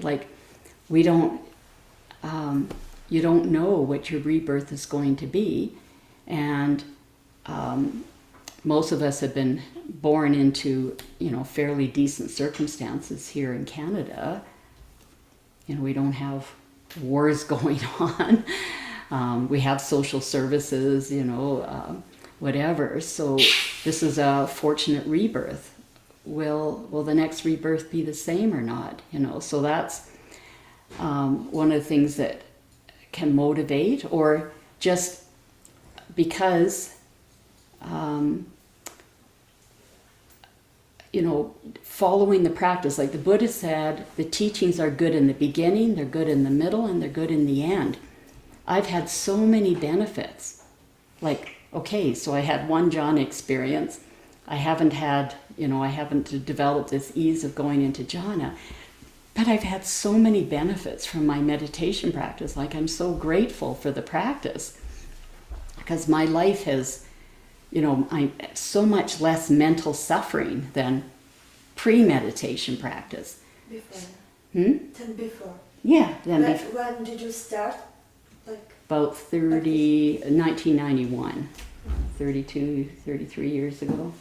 We don't, you don't know what your rebirth is going to be. And most of us have been born into, fairly decent circumstances here in Canada. We don't have wars going on. We have social services, whatever. So this is a fortunate rebirth. Will the next rebirth be the same or not? So that's one of the things that can motivate, or just because following the practice. Like the Buddha said, the teachings are good in the beginning, they're good in the middle, and they're good in the end. I've had so many benefits. Like, okay, so I had one jhana experience. I haven't developed this ease of going into jhana, but I've had so many benefits from my meditation practice. Like, I'm so grateful for the practice because my life has, I'm so much less mental suffering than pre-meditation practice. Before. Than before. Yeah. When did you start? About 1991, 32, 33 years ago.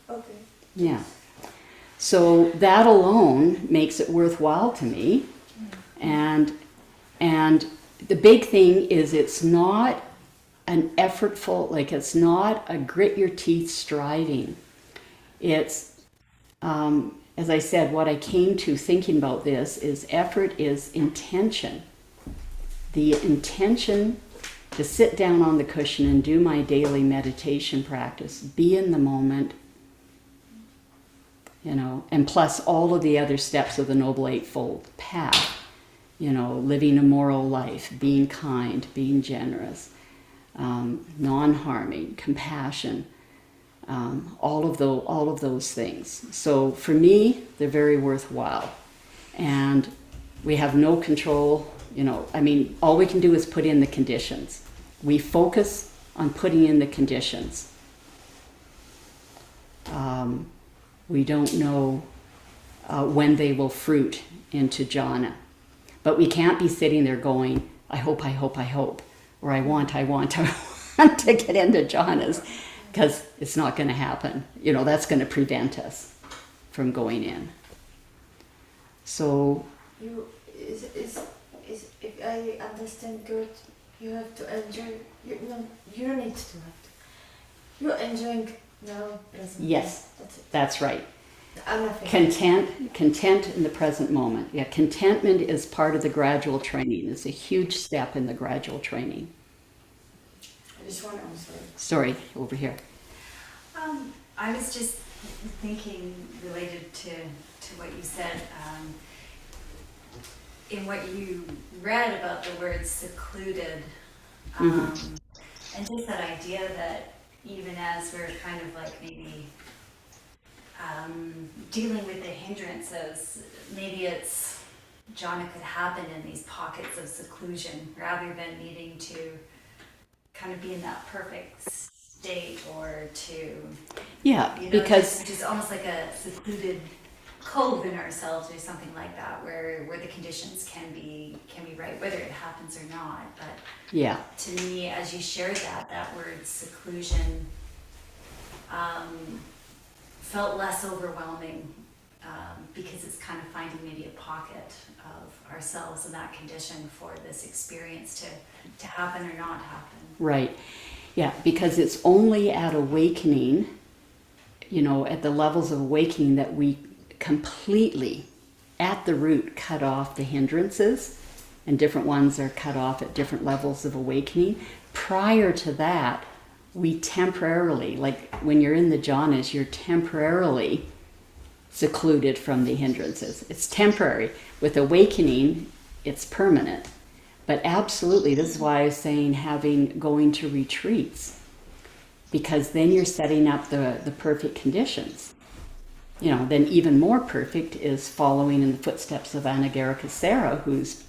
Okay. Yeah. So that alone makes it worthwhile to me. And the big thing is it's not an effortful, it's not a grit your teeth striving. It's, as I said, what I came to thinking about this is effort is intention. The intention to sit down on the cushion and do my daily meditation practice, be in the moment, and plus all of the other steps of the Noble Eightfold Path, living a moral life, being kind, being generous, non-harming, compassion, all of those things. So for me, they're very worthwhile. And we have no control, all we can do is put in the conditions. We focus on putting in the conditions. We don't know when they will fruit into jhana. But we can't be sitting there going, I hope, or I want to get into jhanas, because it's not going to happen. That's going to prevent us from going in. So if I understand good, you have to enjoy. You don't need to have to. You're enjoying now present. Yes, that's right. Nothing. Content in the present moment. Yeah, contentment is part of the gradual training. It's a huge step in the gradual training. I just want to, I'm sorry. Sorry, over here. I was just thinking related to what you said, in what you read about the word secluded, and just that idea that even as we're kind of maybe dealing with the hindrances, maybe it's jhana could happen in these pockets of seclusion rather than needing to kind of be in that perfect state or to because just almost like a secluded cove in ourselves or something like that, where the conditions can be right, whether it happens or not. But to me, as you shared that word seclusion felt less overwhelming, because it's kind of finding maybe a pocket of ourselves in that condition for this experience to happen or not happen. Right. Yeah, because it's only at awakening, at the levels of awakening that we completely, at the root, cut off the hindrances, and different ones are cut off at different levels of awakening. Prior to that, we temporarily, when you're in the jhanas, you're temporarily secluded from the hindrances. It's temporary. With awakening, it's permanent. But absolutely, this is why I was saying going to retreats, because then you're setting up the perfect conditions. Then even more perfect is following in the footsteps of Anagarika who's,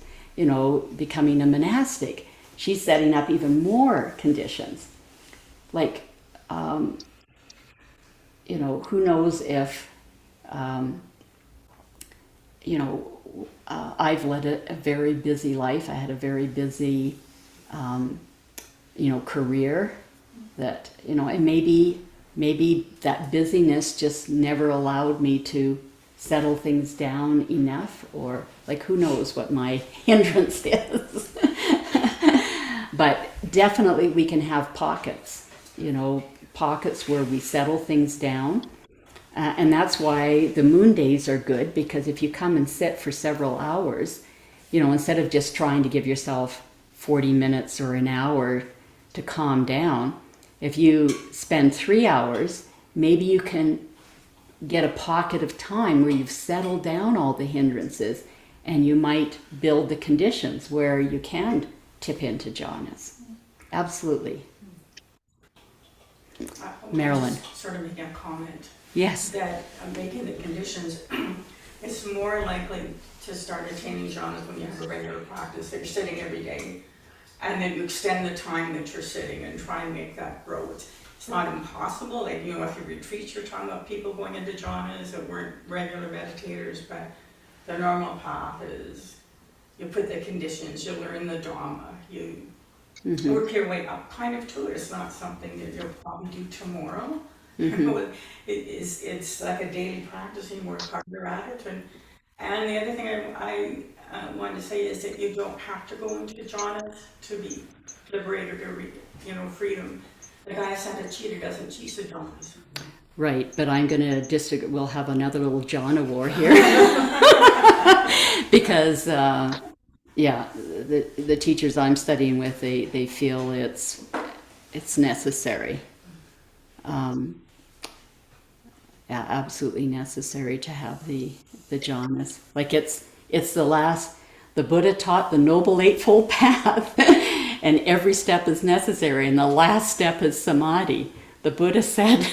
becoming a monastic. She's setting up even more conditions. Who knows if, I've led a very busy life. I had a very busy, career that, and maybe that busyness just never allowed me to settle things down enough, or who knows what my hindrance is. But definitely we can have pockets, pockets where we settle things down. And that's why the moon days are good, because if you come and sit for several hours, instead of just trying to give yourself 40 minutes or an hour to calm down, if you spend 3 hours, maybe you can get a pocket of time where you've settled down all the hindrances, and you might build the conditions where you can tip into jhanas. Absolutely. Marilyn. Just sort of making a comment Yes. that making the conditions, it's more likely to start attaining jhanas when you have a regular practice that you're sitting every day, and then you extend the time that you're sitting and try and make that grow. It's not impossible. Like, you know, if you retreat, you're talking about people going into jhanas that weren't regular meditators, but the normal path is you put the conditions, you learn the Dhamma, you work your way up kind of to it. It's not something that you'll probably do tomorrow. You know, it's like a daily practice, and you work harder at it. And the other thing I wanted to say is that you don't have to go into jhanas to be liberated or, you know, freedom. The guy Santa Cheetah doesn't cheat the jhanas. Right, but I'm going to disagree. We'll have another little jhana war here. Because, yeah, the teachers I'm studying with, they feel it's necessary. Yeah, absolutely necessary to have the jhanas. Like it's the Buddha taught the Noble Eightfold Path, and every step is necessary, and the last step is Samadhi. The Buddha said,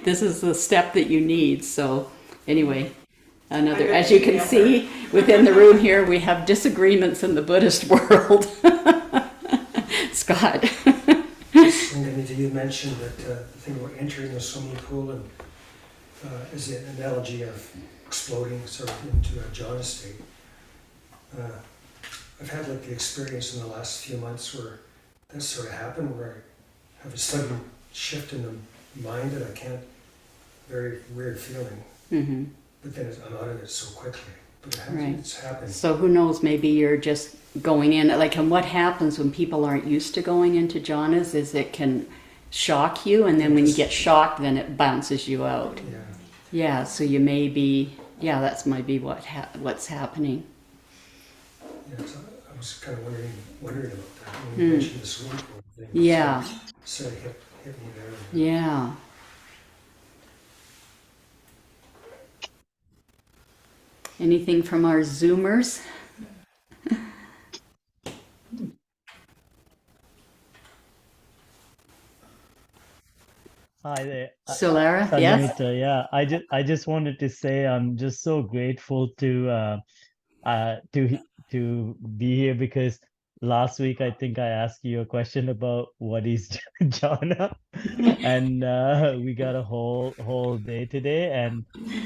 this is the step that you need. So anyway, as you can see, within the room here, we have disagreements in the Buddhist world. Scott. Anita, you mentioned that the thing about entering the swimming pool and is an analogy of exploding sort of into a jhana state. I've had like the experience in the last few months where that sort of happened, where I have a sudden shift in the mind that I can't, very weird feeling. Mm-hmm. But then I'm out of it so quickly. But it's happened. So who knows, maybe you're just going in, like, and what happens when people aren't used to going into jhanas is it can shock you, and then when you get shocked, then it bounces you out. Yeah. Yeah, so you may be, that's might be what's happening. Yeah, so I was kind of wondering about that when you mentioned the swimming pool thing. Yeah. So it hit me there. Yeah. Anything from our Zoomers? Hi there. Solara, yes? Sanjamita, yeah, I just wanted to say I'm just so grateful to be here, because last week I think I asked you a question about what is jhana, and we got a whole day today, and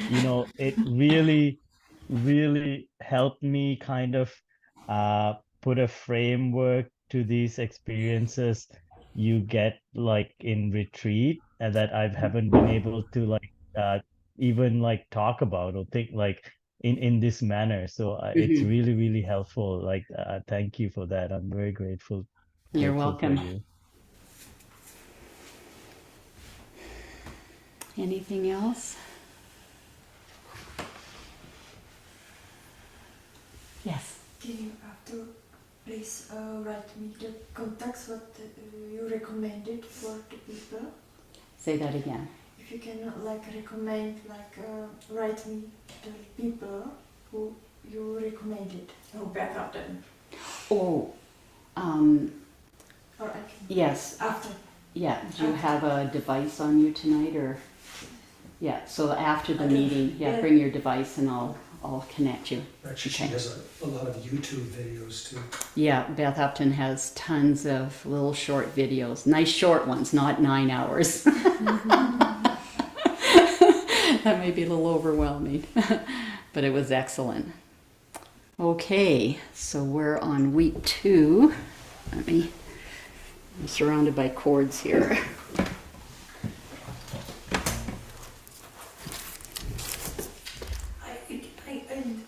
you know, it really helped me kind of put a framework to these experiences you get like in retreat, and that I haven't been able to like even like talk about or think like in this manner. So it's really helpful. Like thank you for that. I'm very grateful. You're For welcome. you. Anything else? Yes. Can you after please write me the contacts what you recommended for the people? Say that again. If you cannot like recommend, like write me the people who you recommended. Oh, Beth Upton. Oh, Or I can yes. after. Yeah, do you have a device on you tonight, or? Yeah, so after the meeting, bring your device and I'll connect you. Actually, she has a lot of YouTube videos too. Yeah, Beth Upton has tons of little short videos. Nice short ones, not 9 hours. That may be a little overwhelming, but it was excellent. Okay, so we're on week 2. I'm surrounded by cords here.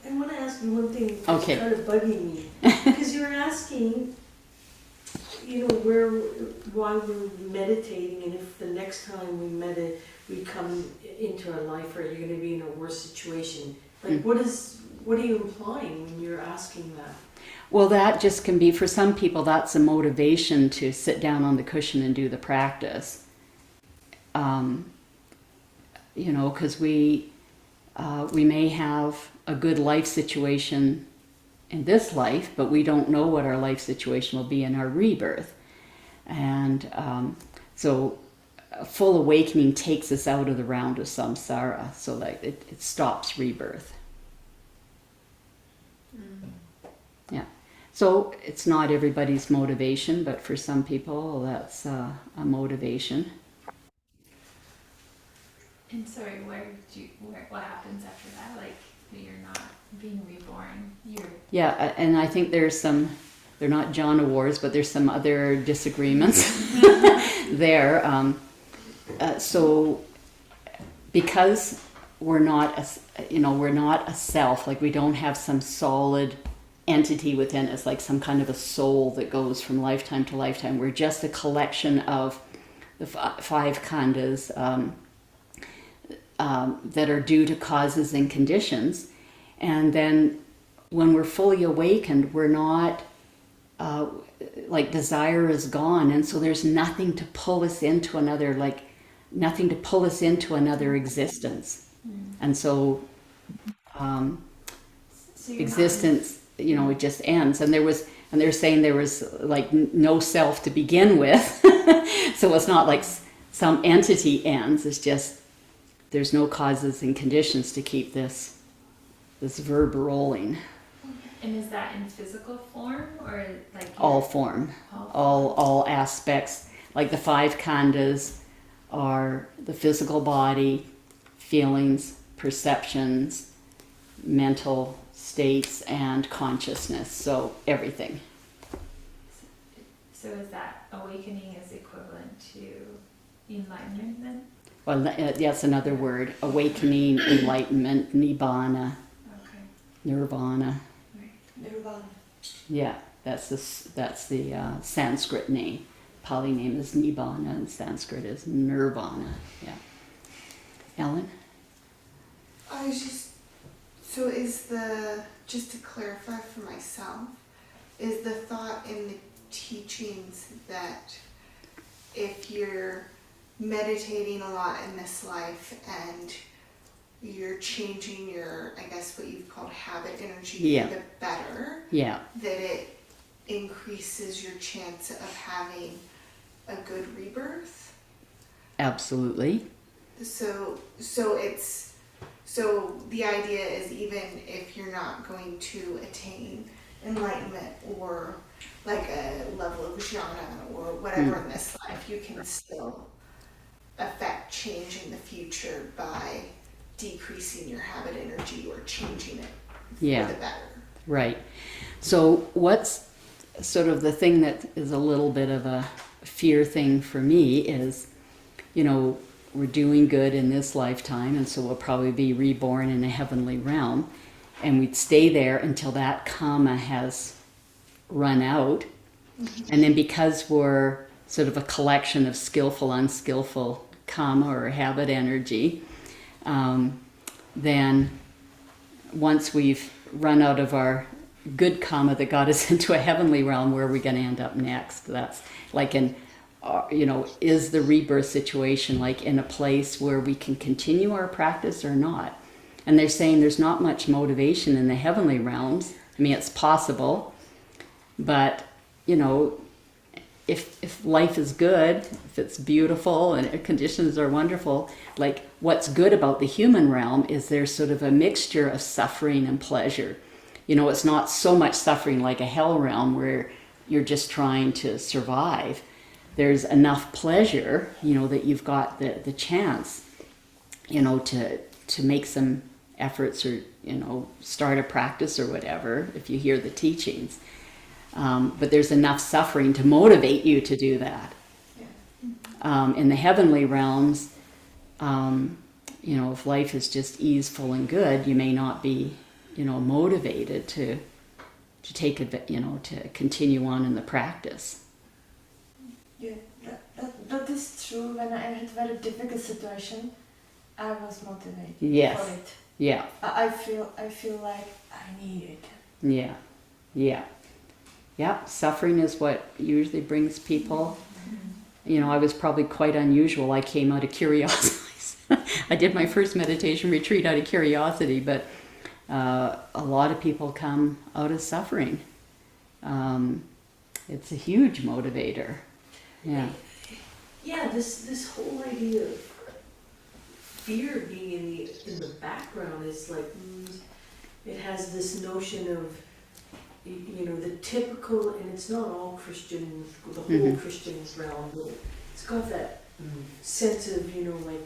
I want to ask you one thing that's Okay. kind of bugging me. Because you're asking, you know, why we're meditating, and if the next time we come into our life, are you going to be in a worse situation? Like, what are you implying when you're asking that? Well, that just can be, for some people, that's a motivation to sit down on the cushion and do the practice. because we may have a good life situation in this life, but we don't know what our life situation will be in our rebirth. And so a full awakening takes us out of the round of samsara, so that it stops rebirth. Yeah. So it's not everybody's motivation, but for some people that's a motivation. And sorry, what happens after that? Like, you're not being reborn. Yeah, and I think they're not jhana wars, but there's some other disagreements there. So because we're not a self, like we don't have some solid entity within us, like some kind of a soul that goes from lifetime to lifetime. We're just a collection of the five khandhas that are due to causes and conditions. And then when we're fully awakened, we're not, like desire is gone. And so there's nothing to pull us into another, existence. And so existence, it just ends. And they're saying there was like no self to begin with. So it's not like some entity ends. It's just, there's no causes and conditions to keep this verb rolling. And is that in physical form or like all form, all aspects? Like the five khandhas are the physical body, feelings, perceptions, mental states, and consciousness. So everything. So is that awakening is equivalent to enlightenment then? Well, that's another word. Awakening, enlightenment, nibbana, Okay. nirvana. Nirvana. Yeah, that's the Sanskrit name. Pali name is nibbana, and Sanskrit is nirvana. Yeah. Ellen? I was just to clarify for myself, is the thought in the teachings that if you're meditating a lot in this life and you're changing your, I guess what you've called habit energy for the better, that it increases your chance of having a good rebirth? Absolutely. So the idea is even if you're not going to attain enlightenment or like a level of jhana or whatever in this life, you can still affect change in the future by decreasing your habit energy or changing it for the better. Right. So what's sort of the thing that is a little bit of a fear thing for me is, we're doing good in this lifetime, and so we'll probably be reborn in a heavenly realm, and we'd stay there until that karma has run out. And then because we're sort of a collection of skillful, unskillful karma or habit energy, then once we've run out of our good karma that got us into a heavenly realm, where are we going to end up next? That's like is the rebirth situation like in a place where we can continue our practice or not? And they're saying there's not much motivation in the heavenly realms. I mean, it's possible, but if life is good, if it's beautiful and conditions are wonderful, like what's good about the human realm is there's sort of a mixture of suffering and pleasure. It's not so much suffering like a hell realm where you're just trying to survive. There's enough pleasure, that you've got the chance, to make some efforts or, start a practice or whatever, if you hear the teachings. But there's enough suffering to motivate you to do that. In the heavenly realms, if life is just easeful and good, you may not be, motivated to take to continue on in the practice. Yeah, that is true. When I had a very difficult situation, I was motivated for it. Yeah. I feel like I need it. Yeah. Suffering is what usually brings people. I was probably quite unusual. I came out of curiosity. I did my first meditation retreat out of curiosity, but a lot of people come out of suffering. It's a huge motivator. Yeah. Yeah, this whole idea of fear being in the background is like, it has this notion of, the typical, and it's not all Christian, the whole Christian realm, but it's got that sense of, like,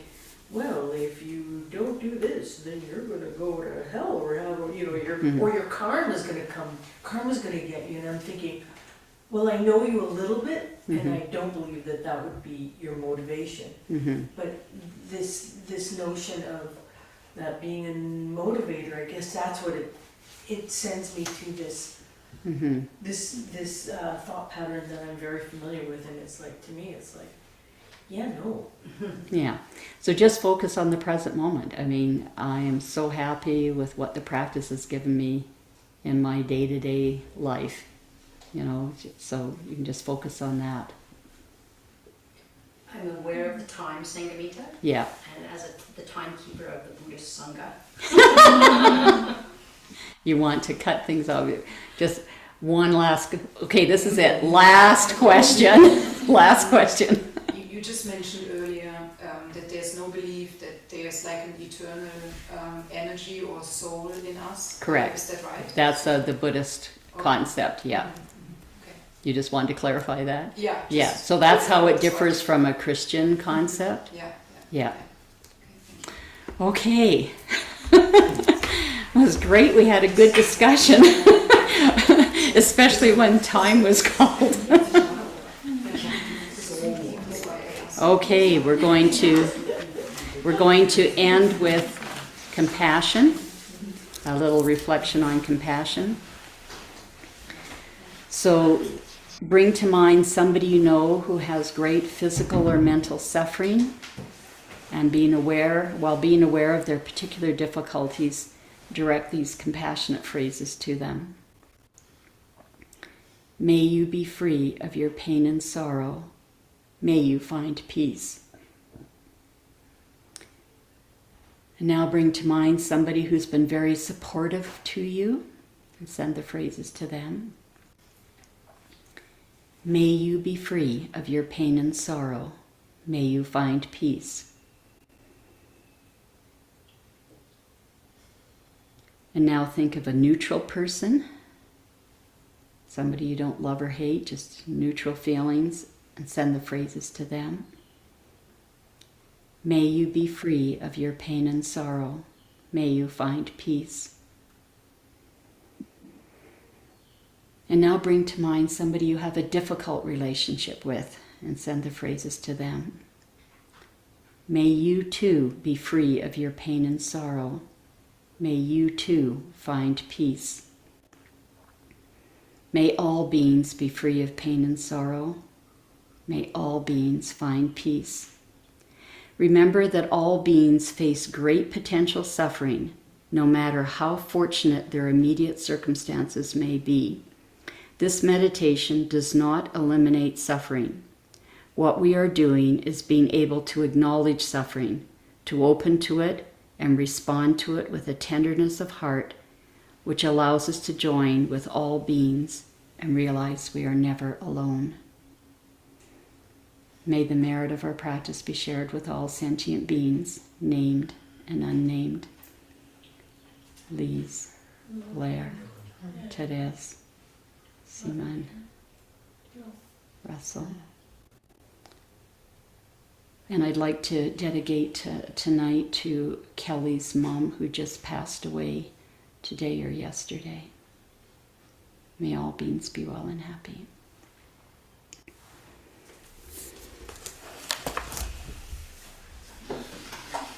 well, if you don't do this, then you're going to go to hell, or your karma's going to come, karma's going to get you. And I'm thinking, well, I know you a little bit, and I don't believe that would be your motivation. But this notion of that being a motivator, I guess that's what it sends me to this this thought pattern that I'm very familiar with, and it's like, to me, it's like, yeah, no. Yeah. So just focus on the present moment. I mean, I am so happy with what the practice has given me in my day-to-day life, so you can just focus on that. I'm aware of the time, Sangamita. Yeah. And as the timekeeper of the Buddhist Sangha. You want to cut things off. Just one last, okay, this is it. Last question. Last question. You just mentioned earlier that there's no belief that there's like an eternal energy or soul in us. Correct. Is that right? That's the Buddhist concept, yeah. Okay. You just want to clarify that? Yeah. Yeah, so that's how it differs from a Christian concept? Yeah. Okay. It was great. We had a good discussion, especially when time was called. Okay, we're going to end with compassion, a little reflection on compassion. So bring to mind somebody you know who has great physical or mental suffering, and while being aware of their particular difficulties, direct these compassionate phrases to them. May you be free of your pain and sorrow. May you find peace. And now bring to mind somebody who's been very supportive to you, and send the phrases to them. May you be free of your pain and sorrow. May you find peace. And now think of a neutral person, somebody you don't love or hate, just neutral feelings, and send the phrases to them. May you be free of your pain and sorrow. May you find peace. And now bring to mind somebody you have a difficult relationship with, and send the phrases to them. May you too be free of your pain and sorrow. May you too find peace. May all beings be free of pain and sorrow. May all beings find peace. Remember that all beings face great potential suffering, no matter how fortunate their immediate circumstances may be. This meditation does not eliminate suffering. What we are doing is being able to acknowledge suffering, to open to it, and respond to it with a tenderness of heart, which allows us to join with all beings and realize we are never alone. May the merit of our practice be shared with all sentient beings, named and unnamed. Lise, Blair, Therese, Simon, Russell. And I'd like to dedicate tonight to Kelly's mom, who just passed away today or yesterday. May all beings be well and happy.